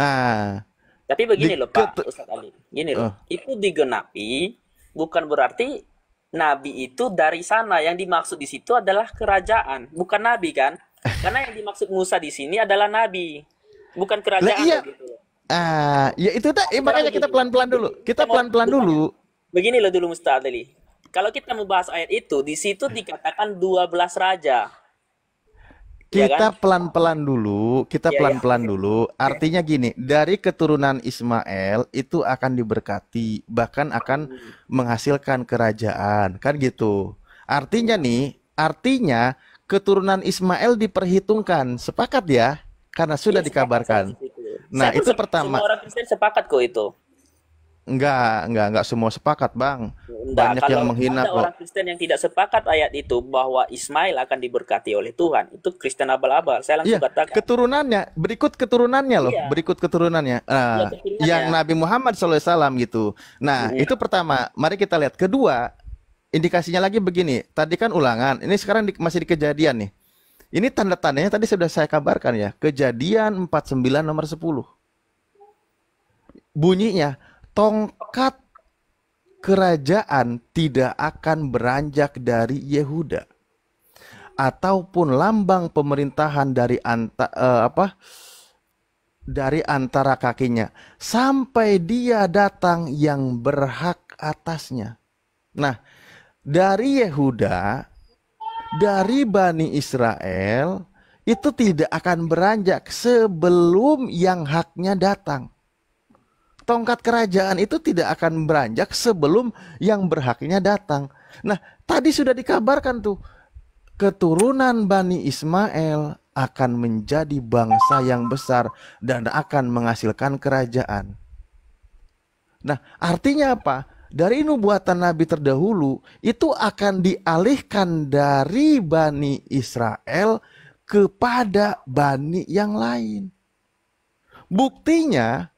Nah, tapi begini loh Pak Ustadz Ali. Gini loh, itu digenapi bukan berarti nabi itu dari sana. Yang dimaksud di situ adalah kerajaan, bukan nabi kan? Karena yang dimaksud Musa di sini adalah nabi. Bukan kerajaan iya. gitu. Ya itu makanya kita pelan-pelan dulu. Kita pelan-pelan dulu. Begini loh dulu Ustaz Ali. Kalau kita membahas ayat itu, di situ dikatakan 12 raja. Kita pelan-pelan dulu, dulu. Artinya gini, dari keturunan Ismail itu akan diberkati, bahkan akan menghasilkan kerajaan, kan gitu. Artinya keturunan Ismail diperhitungkan. Sepakat ya? Karena sudah dikabarkan. Nah, itu pertama. Semua orang Kristen sepakat kok itu. Enggak semua sepakat, Bang. Banyak yang menghina kok. Orang Kristen yang tidak sepakat ayat itu bahwa Ismail akan diberkati oleh Tuhan. Itu Kristen abal-abal. Saya langsung katakan. Berikut keturunannya loh. Berikut keturunannya. Yang Nabi Muhammad SAW gitu. Nah, itu pertama. Mari kita lihat. Kedua, indikasinya lagi begini. Tadi kan Ulangan. Ini sekarang masih di Kejadian nih. Ini tanda-tandanya tadi sudah saya kabarkan ya. Kejadian 49 nomor 10. Bunyinya, tongkat kerajaan tidak akan beranjak dari Yehuda, ataupun lambang pemerintahan dari antara kakinya, sampai dia datang yang berhak atasnya. Nah, dari Yehuda, dari Bani Israel, itu tidak akan beranjak sebelum yang haknya datang. Tongkat kerajaan itu tidak akan beranjak sebelum yang berhaknya datang. Nah, tadi sudah dikabarkan tuh, keturunan Bani Ismail akan menjadi bangsa yang besar dan akan menghasilkan kerajaan. Nah, artinya apa? Dari nubuatan Nabi terdahulu itu akan dialihkan dari Bani Israel kepada Bani yang lain. Buktinya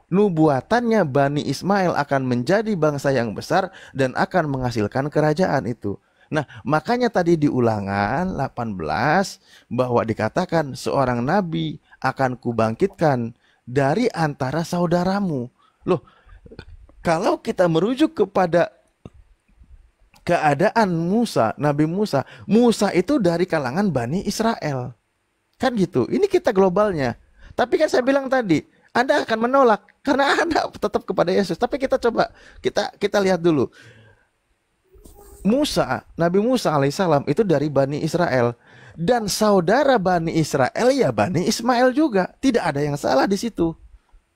nubuatannya Bani Ismail akan menjadi bangsa yang besar dan akan menghasilkan kerajaan itu. Nah, makanya tadi di Ulangan 18 bahwa dikatakan seorang nabi akan kubangkitkan dari antara saudaramu. Loh, kalau kita merujuk kepada keadaan Musa, Nabi Musa, Musa itu dari kalangan Bani Israel. Kan gitu. Ini kita globalnya. Tapi kan saya bilang tadi, Anda akan menolak karena Anda tetap kepada Yesus. Tapi kita coba kita lihat dulu. Nabi Musa alaihissalam itu dari Bani Israel, dan saudara Bani Israel ya Bani Ismail juga. Tidak ada yang salah di situ.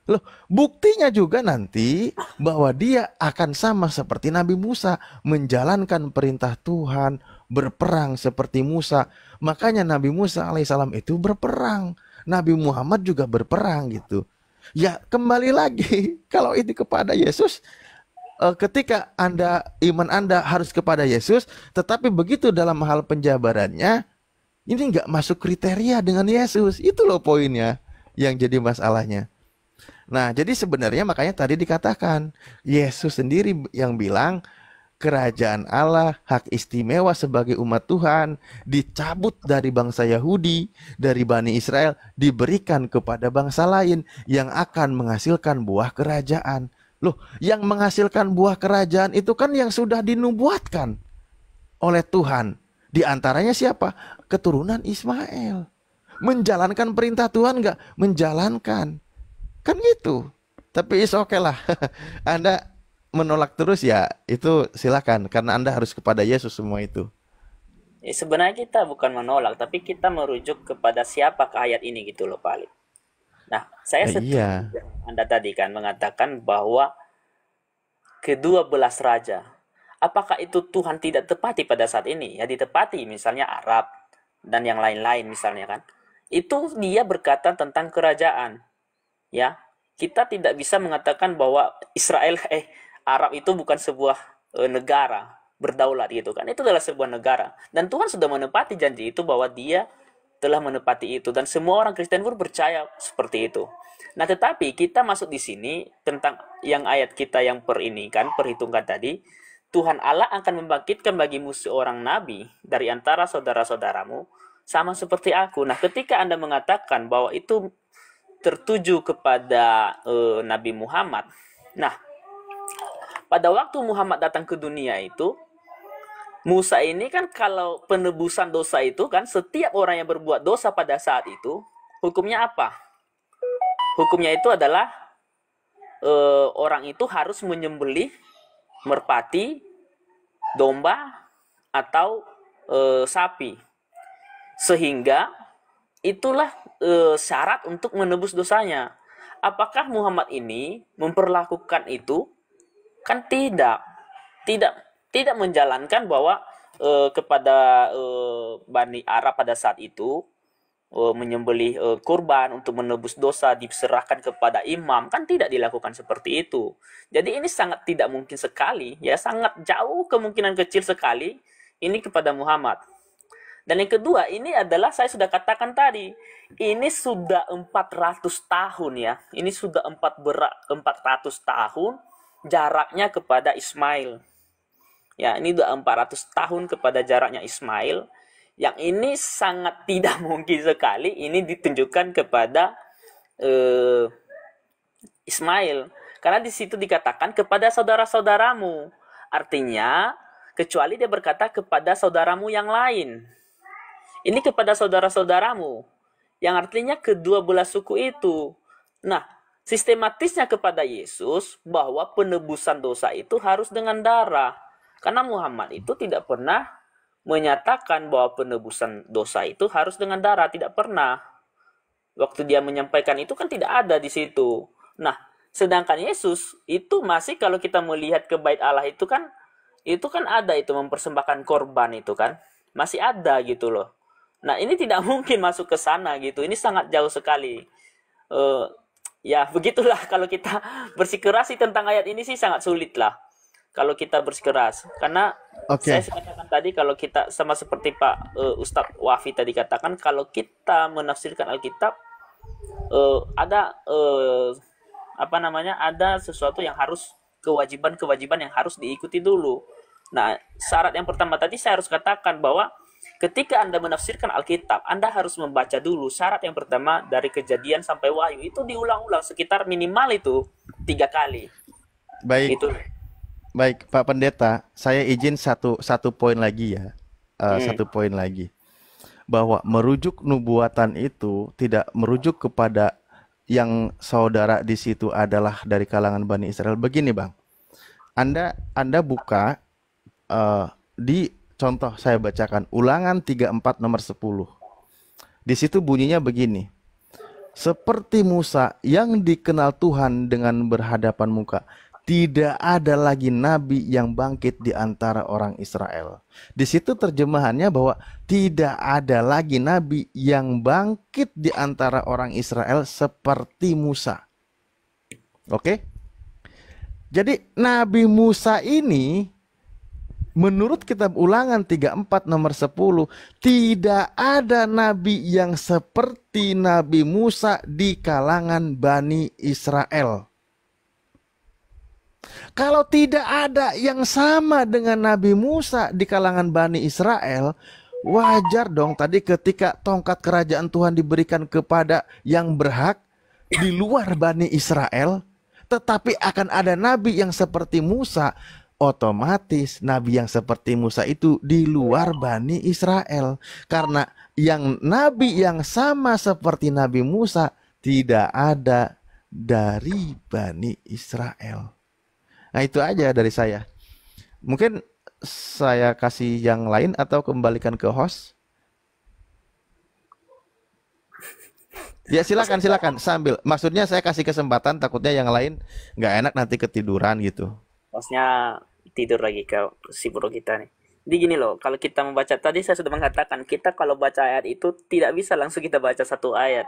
Loh, buktinya juga nanti bahwa dia akan sama seperti Nabi Musa, menjalankan perintah Tuhan, berperang seperti Musa. Makanya Nabi Musa alaihissalam itu berperang. Nabi Muhammad juga berperang gitu. Ya, kembali lagi kalau ini kepada Yesus, ketika iman Anda harus kepada Yesus, tetapi begitu dalam hal penjabarannya ini nggak masuk kriteria dengan Yesus. Itu loh poinnya yang jadi masalahnya. Nah, jadi sebenarnya makanya tadi dikatakan Yesus sendiri yang bilang kerajaan Allah, hak istimewa sebagai umat Tuhan dicabut dari bangsa Yahudi, dari Bani Israel, diberikan kepada bangsa lain yang akan menghasilkan buah kerajaan. Loh, yang menghasilkan buah kerajaan itu kan yang sudah dinubuatkan oleh Tuhan. Di antaranya siapa? Keturunan Ismail. Menjalankan perintah Tuhan nggak? Menjalankan. Kan gitu. Tapi is oke lah. Anda menolak terus ya, itu silakan. Karena Anda harus kepada Yesus semua itu. Sebenarnya kita bukan menolak, tapi kita merujuk kepada siapa ayat ini gitu loh Pak Ali. Nah, saya setuju Iya. Anda tadi kan mengatakan bahwa kedua belas raja, apakah itu Tuhan tidak tepati pada saat ini? Ya ditepati, misalnya Arab dan yang lain-lain misalnya kan. Itu dia berkata tentang kerajaan. Ya, kita tidak bisa mengatakan bahwa Arab itu bukan sebuah negara berdaulat gitu kan. Itu adalah sebuah negara dan Tuhan sudah menepati janji itu bahwa dia telah menepati itu dan semua orang Kristen pun percaya seperti itu. Nah, tetapi kita masuk di sini tentang yang ayat kita yang perhitungkan tadi, Tuhan Allah akan membangkitkan bagimu seorang nabi dari antara saudara-saudaramu sama seperti aku. Nah, ketika Anda mengatakan bahwa itu tertuju kepada Nabi Muhammad. Nah, pada waktu Muhammad datang ke dunia itu, Musa ini kan kalau penebusan dosa itu kan setiap orang yang berbuat dosa pada saat itu, hukumnya apa? Hukumnya itu adalah orang itu harus menyembelih merpati, domba, atau sapi. Sehingga itulah syarat untuk menebus dosanya. Apakah Muhammad ini memperlakukan itu? Kan tidak menjalankan bahwa kepada Bani Arab pada saat itu menyembelih kurban untuk menebus dosa diserahkan kepada imam, kan tidak dilakukan seperti itu. Jadi ini sangat tidak mungkin sekali, ya sangat jauh kemungkinan kecil sekali ini kepada Muhammad. Dan yang kedua, ini adalah saya sudah katakan tadi, ini sudah 400 tahun ya. Ini sudah 400 tahun jaraknya kepada Ismail. Ya, ini sudah 400 tahun kepada jaraknya Ismail. Yang ini sangat tidak mungkin sekali ini ditunjukkan kepada Ismail. Karena di situ dikatakan kepada saudara-saudaramu. Artinya, kecuali dia berkata kepada saudaramu yang lain. Ini kepada saudara-saudaramu, yang artinya kedua belah suku itu. Nah, sistematisnya kepada Yesus bahwa penebusan dosa itu harus dengan darah. Karena Muhammad itu tidak pernah menyatakan bahwa penebusan dosa itu harus dengan darah, tidak pernah. Waktu dia menyampaikan itu kan tidak ada di situ. Nah, sedangkan Yesus itu masih, kalau kita melihat ke bait Allah itu kan ada itu mempersembahkan korban itu kan. Masih ada gitu loh. Nah, ini tidak mungkin masuk ke sana gitu. Ini sangat jauh sekali. Ya, begitulah kalau kita bersikeras tentang ayat ini sih sangat sulit lah. Kalau kita bersikeras. Karena saya katakan tadi, kalau kita sama seperti Pak Ustadz Wafi tadi katakan, kalau kita menafsirkan Alkitab, ada ada sesuatu yang harus, kewajiban yang harus diikuti dulu. Nah, syarat yang pertama tadi saya harus katakan bahwa ketika Anda menafsirkan Alkitab, Anda harus membaca dulu. Syarat yang pertama dari Kejadian sampai Wahyu itu diulang-ulang sekitar minimal itu 3 kali. Baik. Itu. Baik, Pak Pendeta, saya izin satu poin lagi ya. Satu poin lagi. Bahwa merujuk nubuatan itu tidak merujuk kepada yang saudara di situ adalah dari kalangan Bani Israel. Begini, Bang. Anda buka di contoh saya bacakan Ulangan 34 nomor 10. Di situ bunyinya begini. Seperti Musa yang dikenal Tuhan dengan berhadapan muka, tidak ada lagi nabi yang bangkit di antara orang Israel. Di situ terjemahannya bahwa tidak ada lagi nabi yang bangkit di antara orang Israel seperti Musa. Oke? Jadi Nabi Musa ini menurut kitab Ulangan 34 nomor 10, tidak ada nabi yang seperti Nabi Musa di kalangan Bani Israel. Kalau tidak ada yang sama dengan Nabi Musa di kalangan Bani Israel, wajar dong tadi ketika tongkat kerajaan Tuhan diberikan kepada yang berhak di luar Bani Israel, tetapi akan ada nabi yang seperti Musa, otomatis nabi yang seperti Musa itu di luar Bani Israel. Karena yang nabi yang sama seperti Nabi Musa tidak ada dari Bani Israel. Nah, itu aja dari saya. Mungkin saya kasih yang lain atau kembalikan ke host. Ya silakan sambil. Maksudnya saya kasih kesempatan, takutnya yang lain nggak enak nanti ketiduran gitu. Maksudnya tidur lagi ke si bro kita nih. Jadi gini loh, kalau kita membaca tadi saya sudah mengatakan, kita kalau baca ayat itu tidak bisa langsung kita baca satu ayat.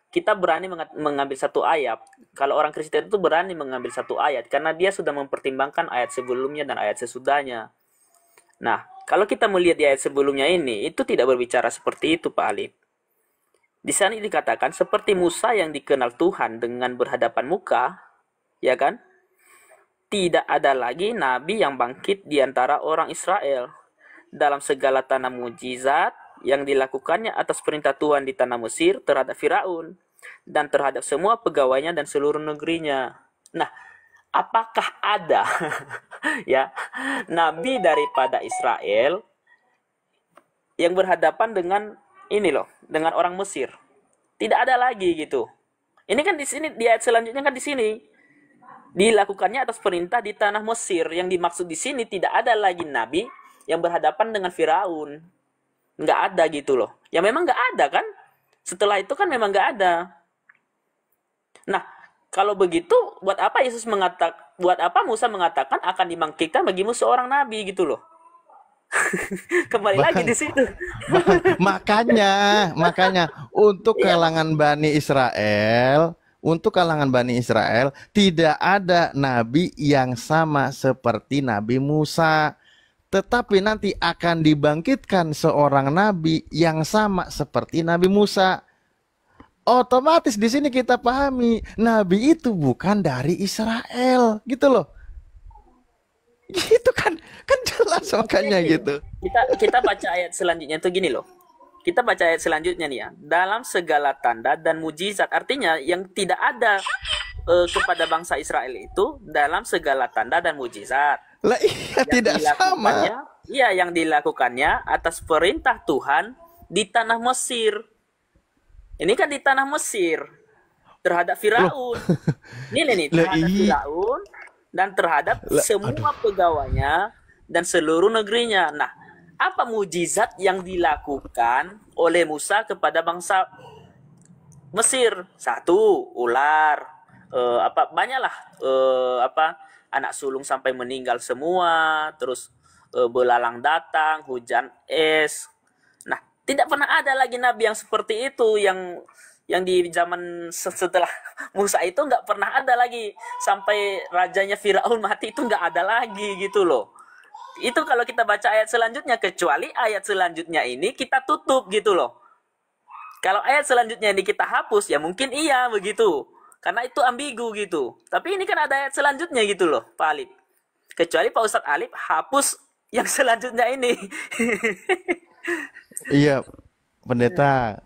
Kita berani mengambil satu ayat. Kalau orang Kristen itu berani mengambil satu ayat karena dia sudah mempertimbangkan ayat sebelumnya dan ayat sesudahnya. Nah, kalau kita melihat di ayat sebelumnya ini, itu tidak berbicara seperti itu, Pak Alif. Di sana dikatakan seperti Musa yang dikenal Tuhan dengan berhadapan muka, ya kan? Tidak ada lagi nabi yang bangkit di antara orang Israel dalam segala tanah mujizat yang dilakukannya atas perintah Tuhan di tanah Mesir terhadap Firaun dan terhadap semua pegawainya dan seluruh negerinya. Nah, apakah ada ya nabi daripada Israel yang berhadapan dengan ini loh, dengan orang Mesir? Tidak ada lagi gitu. Ini kan di sini di ayat selanjutnya kan di sini dilakukannya atas perintah di tanah Mesir. Yang dimaksud di sini tidak ada lagi nabi yang berhadapan dengan Firaun. Nggak ada gitu loh. Ya memang nggak ada kan. Setelah itu kan memang nggak ada. Nah, kalau begitu buat apa Musa mengatakan akan dibangkitkan bagimu seorang nabi gitu loh. Kembali lagi di situ. Makanya untuk kalangan Bani Israel tidak ada nabi yang sama seperti Nabi Musa. Tetapi nanti akan dibangkitkan seorang nabi yang sama seperti Nabi Musa. Otomatis di sini kita pahami nabi itu bukan dari Israel, gitu loh. Gitu kan jelas makanya gitu. Kita baca ayat selanjutnya tuh gini loh. Kita baca ayat selanjutnya nih ya. Dalam segala tanda dan mujizat, artinya yang tidak ada kepada bangsa Israel itu dalam segala tanda dan mujizat Lah iya yang tidak dilakukannya, sama. iya yang dilakukannya atas perintah Tuhan di tanah Mesir. Ini kan di tanah Mesir terhadap Loh, Firaun. Ini nih lah terhadap iya. Firaun dan terhadap Lah, aduh. semua pegawainya dan seluruh negerinya. Nah, apa mujizat yang dilakukan oleh Musa kepada bangsa Mesir? Satu, ular. Apa banyaklah apa anak sulung sampai meninggal semua, terus belalang datang, hujan es. Nah, tidak pernah ada lagi nabi yang seperti itu yang di zaman setelah Musa itu nggak pernah ada lagi sampai rajanya Firaun mati itu nggak ada lagi gitu loh. Itu kalau kita baca ayat selanjutnya, kecuali ayat selanjutnya ini kita tutup gitu loh. Kalau ayat selanjutnya ini kita hapus ya mungkin iya begitu. Karena itu ambigu gitu. Tapi ini kan ada ayat selanjutnya gitu loh, Pak Alip. Kecuali Pak Ustadz Alip hapus yang selanjutnya ini. Iya, pendeta.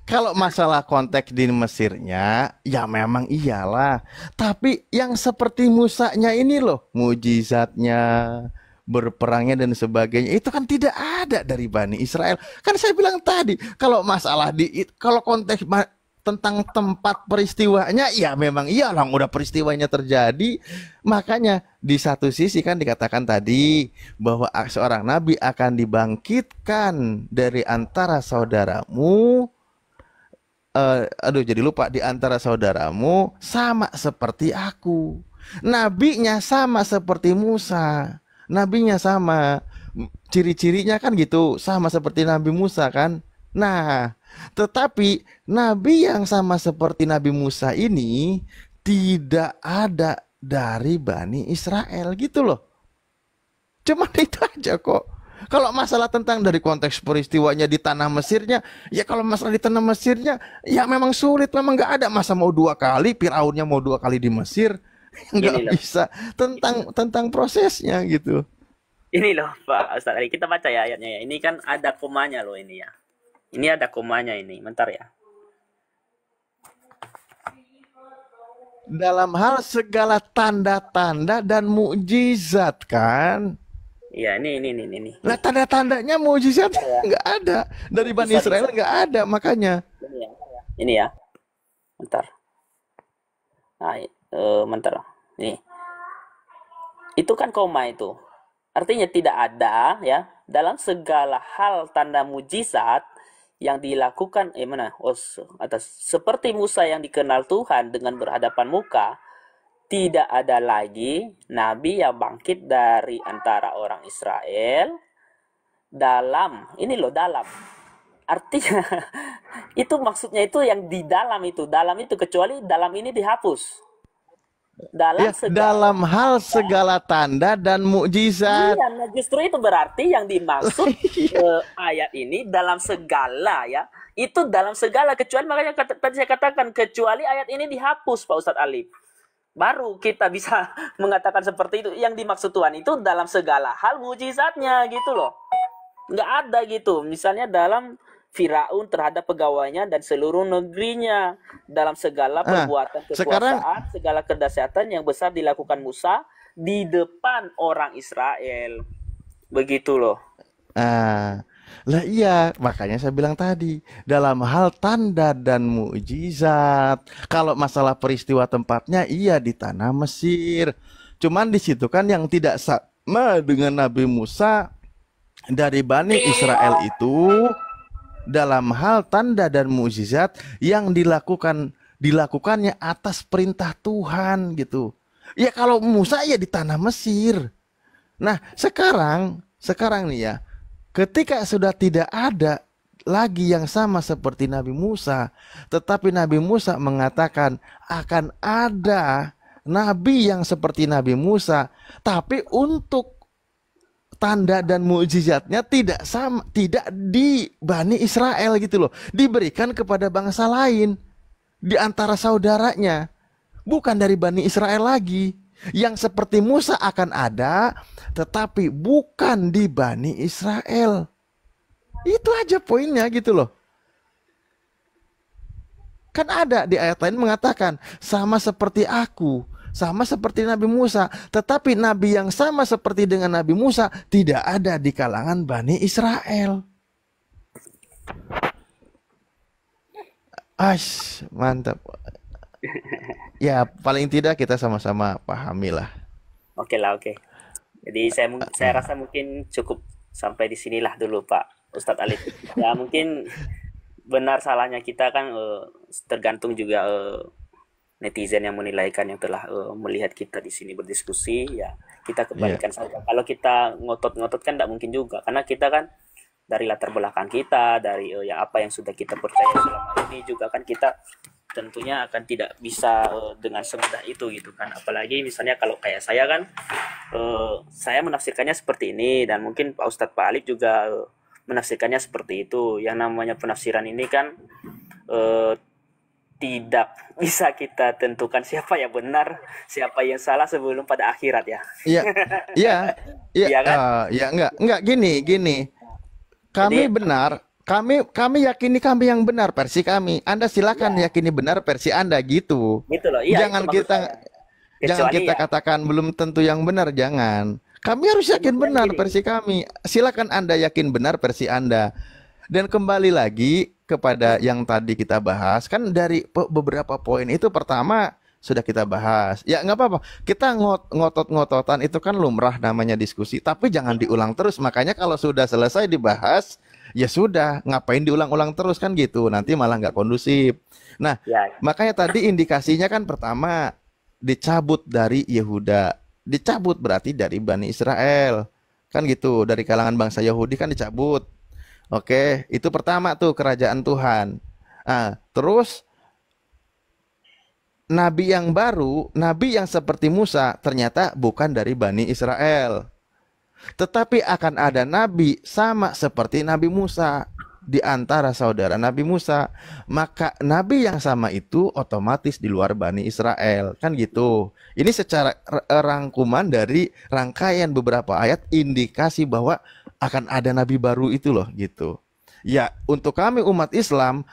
Kalau masalah konteks di Mesirnya, ya memang iyalah. Tapi yang seperti Musanya ini loh, mujizatnya, berperangnya dan sebagainya, itu kan tidak ada dari Bani Israel. Kan saya bilang tadi, kalau masalah kalau konteks tentang tempat peristiwanya, ya memang iyalah, udah peristiwanya terjadi. Makanya di satu sisi kan dikatakan tadi bahwa seorang nabi akan dibangkitkan dari antara saudaramu. Aduh jadi lupa, di antara saudaramu sama seperti aku. Nabinya sama seperti Musa. Nabinya sama. Ciri-cirinya kan gitu, sama seperti Nabi Musa kan. Nah, tetapi nabi yang sama seperti Nabi Musa ini tidak ada dari Bani Israel gitu loh. Cuman itu aja kok. Kalau masalah tentang dari konteks peristiwanya di tanah Mesirnya, ya kalau masalah di tanah Mesirnya, ya memang sulit, memang nggak ada. Masa mau 2 kali, Firaunnya mau 2 kali di Mesir, nggak Ini loh. bisa. Tentang prosesnya gitu. Ini loh Pak Ustadz Ali. Kita baca ya ayatnya ya. Ini kan ada komanya loh ini ya. Ini ada komanya ini. Bentar ya. Dalam hal segala tanda-tanda dan mukjizat kan. Iya, ini. Nah tanda-tandanya mukjizat Bentar ya. nggak ada dari Bani Israel, nggak ada makanya. Ini ya. Ini ya. Bentar. Nah, bentar. Nih. Itu kan koma itu. Artinya tidak ada ya dalam segala hal tanda mujizat yang dilakukan atas seperti Musa yang dikenal Tuhan dengan berhadapan muka, tidak ada lagi nabi yang bangkit dari antara orang Israel dalam artinya itu maksudnya itu yang di dalam itu kecuali dalam ini dihapus Dalam hal segala tanda dan mukjizat. Iya, nah justru itu berarti yang dimaksud ayat ini dalam segala ya. Itu dalam segala, kecuali makanya tadi saya katakan kecuali ayat ini dihapus Pak Ustadz Ali. Baru kita bisa mengatakan seperti itu. Yang dimaksud Tuhan itu dalam segala hal mukjizatnya gitu loh. Nggak ada gitu. Misalnya dalam Firaun terhadap pegawainya dan seluruh negerinya, dalam segala perbuatan kekuasaan, segala kedahsyatan yang besar dilakukan Musa di depan orang Israel. Begitu loh. Lah iya, makanya saya bilang tadi, dalam hal tanda dan mukjizat. Kalau masalah peristiwa tempatnya iya di tanah Mesir. Cuman di situ kan yang tidak sama dengan Nabi Musa dari Bani Israel itu dalam hal tanda dan mukjizat yang dilakukannya atas perintah Tuhan gitu. Ya kalau Musa ya di tanah Mesir. Nah, sekarang nih ya, ketika sudah tidak ada lagi yang sama seperti Nabi Musa, tetapi Nabi Musa mengatakan akan ada nabi yang seperti Nabi Musa, tapi untuk tanda dan mukjizatnya tidak sama, tidak di Bani Israel gitu loh, diberikan kepada bangsa lain di antara saudaranya, bukan dari Bani Israel lagi. Yang seperti Musa akan ada, tetapi bukan di Bani Israel. Itu aja poinnya gitu loh. Kan ada di ayat lain mengatakan sama seperti aku, sama seperti Nabi Musa. Tetapi Nabi yang sama seperti dengan Nabi Musa tidak ada di kalangan Bani Israel. Mantap. Ya, paling tidak kita sama-sama pahami lah. Oke lah, oke. Jadi saya rasa mungkin cukup sampai di sinilah dulu Pak Ustadz Alif. Ya mungkin benar salahnya kita kan tergantung juga netizen yang menilaikan, yang telah melihat kita di sini berdiskusi, ya kita kembalikan saja. Kalau kita ngotot-ngotot kan tidak mungkin juga, karena kita kan dari latar belakang kita, dari ya apa yang sudah kita percaya selama ini juga kan kita tentunya akan tidak bisa dengan semudah itu gitu kan. Apalagi misalnya kalau kayak saya kan saya menafsirkannya seperti ini, dan mungkin Pak Ustadz Pak Alif juga menafsirkannya seperti itu. Yang namanya penafsiran ini kan tidak bisa kita tentukan siapa yang benar, siapa yang salah sebelum pada akhirat ya. Iya, iya, iya, Iya kan? ya enggak gini. Kami Jadi benar, kami yakini kami yang benar versi kami. Anda silakan yakini benar versi Anda gitu. gitu loh. Iya, Jangan itu maksud kita saya. jangan Kecuali kita ya, katakan belum tentu yang benar, jangan. Kami harus yakin kemudian benar gini. versi kami. Silakan Anda yakin benar versi Anda. Dan kembali lagi kepada yang tadi kita bahas, kan dari beberapa poin itu pertama sudah kita bahas. Ya nggak apa-apa. Kita ngotot-ngototan itu kan lumrah namanya diskusi, tapi jangan diulang terus. Makanya kalau sudah selesai dibahas, ya sudah, ngapain diulang-ulang terus kan gitu. Nanti malah nggak kondusif. Nah, Ya, makanya tadi indikasinya kan pertama dicabut dari Yehuda. Dicabut berarti dari Bani Israel. Kan gitu, dari kalangan bangsa Yahudi kan dicabut. Oke, itu pertama tuh kerajaan Tuhan. Terus nabi yang baru, nabi yang seperti Musa ternyata bukan dari Bani Israel. Tetapi akan ada nabi sama seperti Nabi Musa di antara saudara Nabi Musa. Maka nabi yang sama itu otomatis di luar Bani Israel. Kan gitu. Ini secara rangkuman dari rangkaian beberapa ayat indikasi bahwa akan ada nabi baru itu loh gitu. Ya, untuk kami umat Islam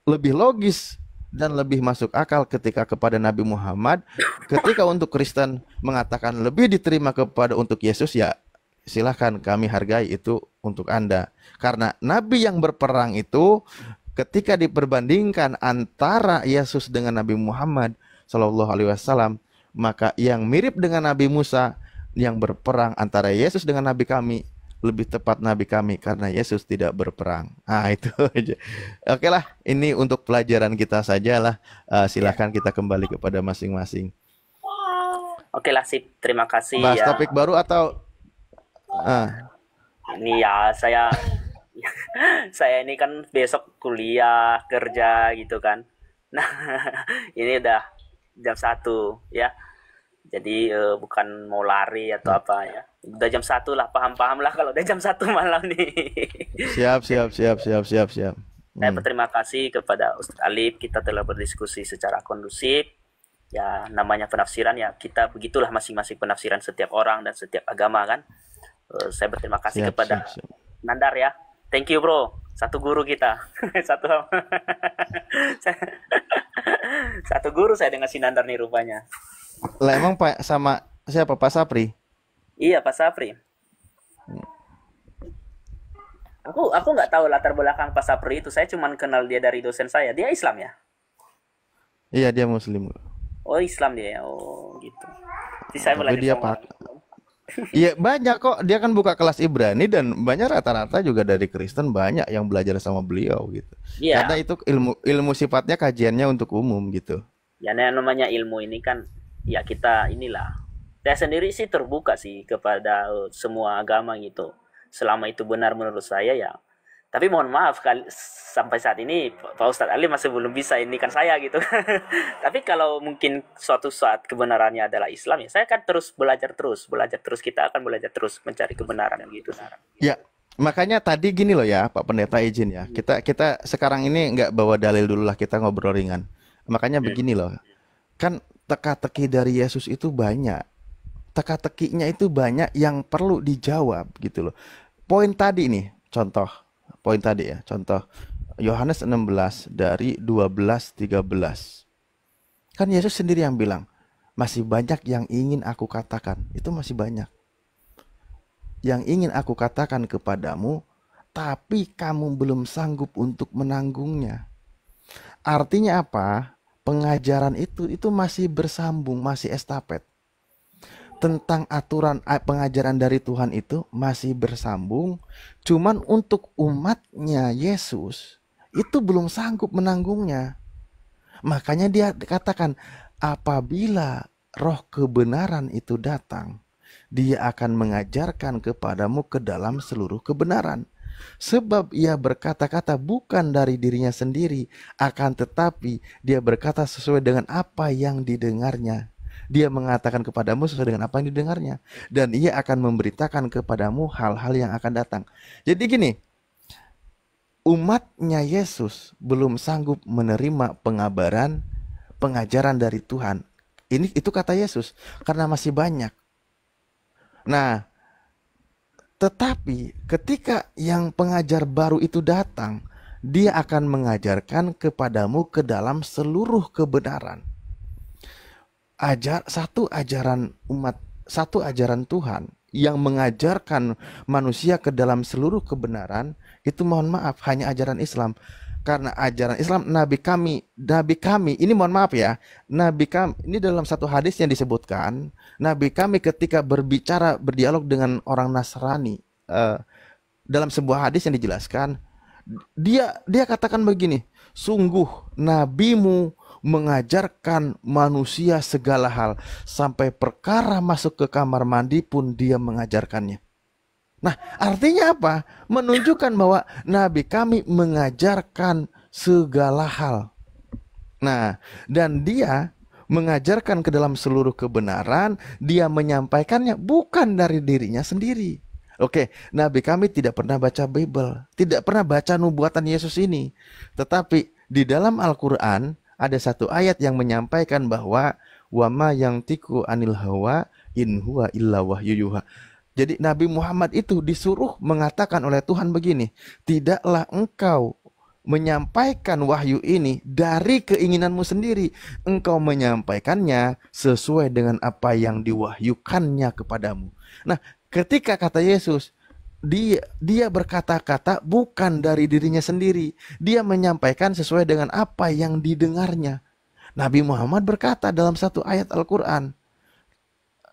lebih logis dan lebih masuk akal ketika kepada Nabi Muhammad. Ketika untuk Kristen mengatakan lebih diterima kepada untuk Yesus, ya silahkan, kami hargai itu untuk Anda. Karena nabi yang berperang itu ketika diperbandingkan antara Yesus dengan Nabi Muhammad Shallallahu Alaihi Wasallam, maka yang mirip dengan Nabi Musa yang berperang antara Yesus dengan Nabi kami, lebih tepat Nabi kami karena Yesus tidak berperang. Itu aja. Oke lah, ini untuk pelajaran kita saja lah. Silahkan kita kembali kepada masing-masing. oke lah sip. Terima kasih Bahas ya. topik baru atau Ini ya saya ini kan besok kuliah, kerja gitu kan. Nah, ini udah jam 1 ya. Jadi bukan mau lari atau apa ya. Udah jam 1 lah, paham-paham lah kalau udah jam 1 malam nih. siap. Saya berterima kasih kepada Ustadz Alif, kita telah berdiskusi secara kondusif. Ya, namanya penafsiran ya, kita begitulah masing-masing penafsiran setiap orang dan setiap agama kan. Saya berterima kasih kepada Siap. Nandar ya. Thank you bro, satu guru kita. Satu guru saya dengan si Nandar nih rupanya. Lah emang Pak sama siapa, Pak Sapri? Iya Pak Sapri. Aku nggak tahu latar belakang Pak Sapri itu. Saya cuma kenal dia dari dosen saya. Dia Islam ya? Iya, dia Muslim. Oh Islam dia. Oh gitu. Jadi saya Tapi belajar dia sama. Iya banyak kok. Dia kan buka kelas Ibrani dan banyak rata-rata juga dari Kristen, banyak yang belajar sama beliau gitu. Iya. Karena itu ilmu sifatnya kajiannya untuk umum gitu. Ya namanya ilmu ini kan ya kita inilah. Saya sendiri sih terbuka sih kepada semua agama gitu. Selama itu benar menurut saya ya. Tapi mohon maaf sampai saat ini Pak Ustadz Ali masih belum bisa ini kan saya gitu. Tapi kalau mungkin suatu saat kebenarannya adalah Islam ya saya kan belajar terus, kita akan belajar terus mencari kebenaran gitu. Ya, makanya tadi gini loh ya Pak Pendeta, izin ya. Kita sekarang ini nggak bawa dalil dulu lah, kita ngobrol ringan. Makanya begini loh. Kan teka-teki dari Yesus itu banyak. Teka-tekinya itu banyak yang perlu dijawab gitu loh. Poin tadi nih, contoh. Yohanes 16 dari 12-13. Kan Yesus sendiri yang bilang, masih banyak yang ingin aku katakan. Itu masih banyak yang ingin aku katakan kepadamu, tapi kamu belum sanggup untuk menanggungnya. Artinya apa? Pengajaran itu masih bersambung, masih estafet. Tentang aturan pengajaran dari Tuhan itu masih bersambung, cuman untuk umatnya Yesus itu belum sanggup menanggungnya. Makanya dia katakan, apabila roh kebenaran itu datang, dia akan mengajarkan kepadamu ke dalam seluruh kebenaran. Sebab ia berkata-kata bukan dari dirinya sendiri, akan tetapi dia berkata sesuai dengan apa yang didengarnya. Dia mengatakan kepadamu sesuai dengan apa yang didengarnya, dan ia akan memberitakan kepadamu hal-hal yang akan datang. Jadi gini, umatnya Yesus belum sanggup menerima pengajaran dari Tuhan. Itu kata Yesus, karena masih banyak. Nah, tetapi ketika yang pengajar baru itu datang, dia akan mengajarkan kepadamu ke dalam seluruh kebenaran. Satu ajaran Tuhan yang mengajarkan manusia ke dalam seluruh kebenaran, itu mohon maaf hanya ajaran Islam. Karena ajaran Islam, nabi kami ini mohon maaf ya, nabi kami ini dalam satu hadis yang disebutkan, nabi kami ketika berdialog dengan orang Nasrani, dalam sebuah hadis yang dijelaskan, dia katakan begini, sungguh nabimu mengajarkan manusia segala hal, sampai perkara masuk ke kamar mandi pun dia mengajarkannya. Nah, artinya apa? Menunjukkan bahwa nabi kami mengajarkan segala hal. Nah, dan dia mengajarkan ke dalam seluruh kebenaran, dia menyampaikannya bukan dari dirinya sendiri. Oke, nabi kami tidak pernah baca Bible, tidak pernah baca nubuatan Yesus ini. Tetapi di dalam Al-Quran ada satu ayat yang menyampaikan bahwa wama yang tiku anil hawa in huwa illa wahyu yuha. Jadi Nabi Muhammad itu disuruh mengatakan oleh Tuhan begini, tidaklah engkau menyampaikan wahyu ini dari keinginanmu sendiri, engkau menyampaikannya sesuai dengan apa yang diwahyukannya kepadamu. Nah, ketika kata Yesus, dia berkata-kata bukan dari dirinya sendiri, dia menyampaikan sesuai dengan apa yang didengarnya. Nabi Muhammad berkata dalam satu ayat Al-Quran,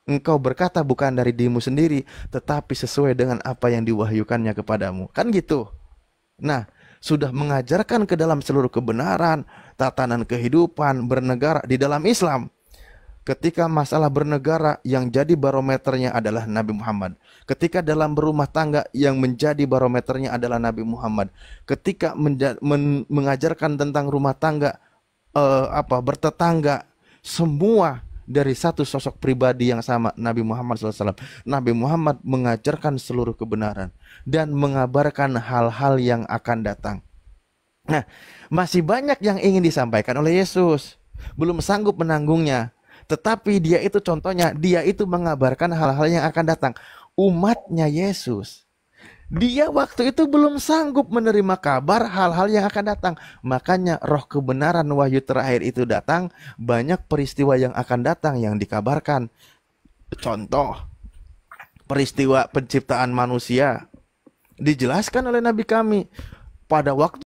engkau berkata bukan dari dirimu sendiri, tetapi sesuai dengan apa yang diwahyukannya kepadamu. Kan gitu. Nah, sudah mengajarkan ke dalam seluruh kebenaran, tatanan kehidupan, bernegara di dalam Islam. Ketika masalah bernegara, yang jadi barometernya adalah Nabi Muhammad. Ketika dalam berumah tangga, yang menjadi barometernya adalah Nabi Muhammad. Ketika mengajarkan tentang rumah tangga, bertetangga, semua dari satu sosok pribadi yang sama, Nabi Muhammad SAW. Nabi Muhammad mengajarkan seluruh kebenaran dan mengabarkan hal-hal yang akan datang. Nah, masih banyak yang ingin disampaikan oleh Yesus, belum sanggup menanggungnya. Tetapi dia itu contohnya, dia itu mengabarkan hal-hal yang akan datang. Umatnya Yesus, dia waktu itu belum sanggup menerima kabar hal-hal yang akan datang. Makanya roh kebenaran wahyu terakhir itu datang. Banyak peristiwa yang akan datang yang dikabarkan. Contoh, peristiwa penciptaan manusia dijelaskan oleh nabi kami. Pada waktu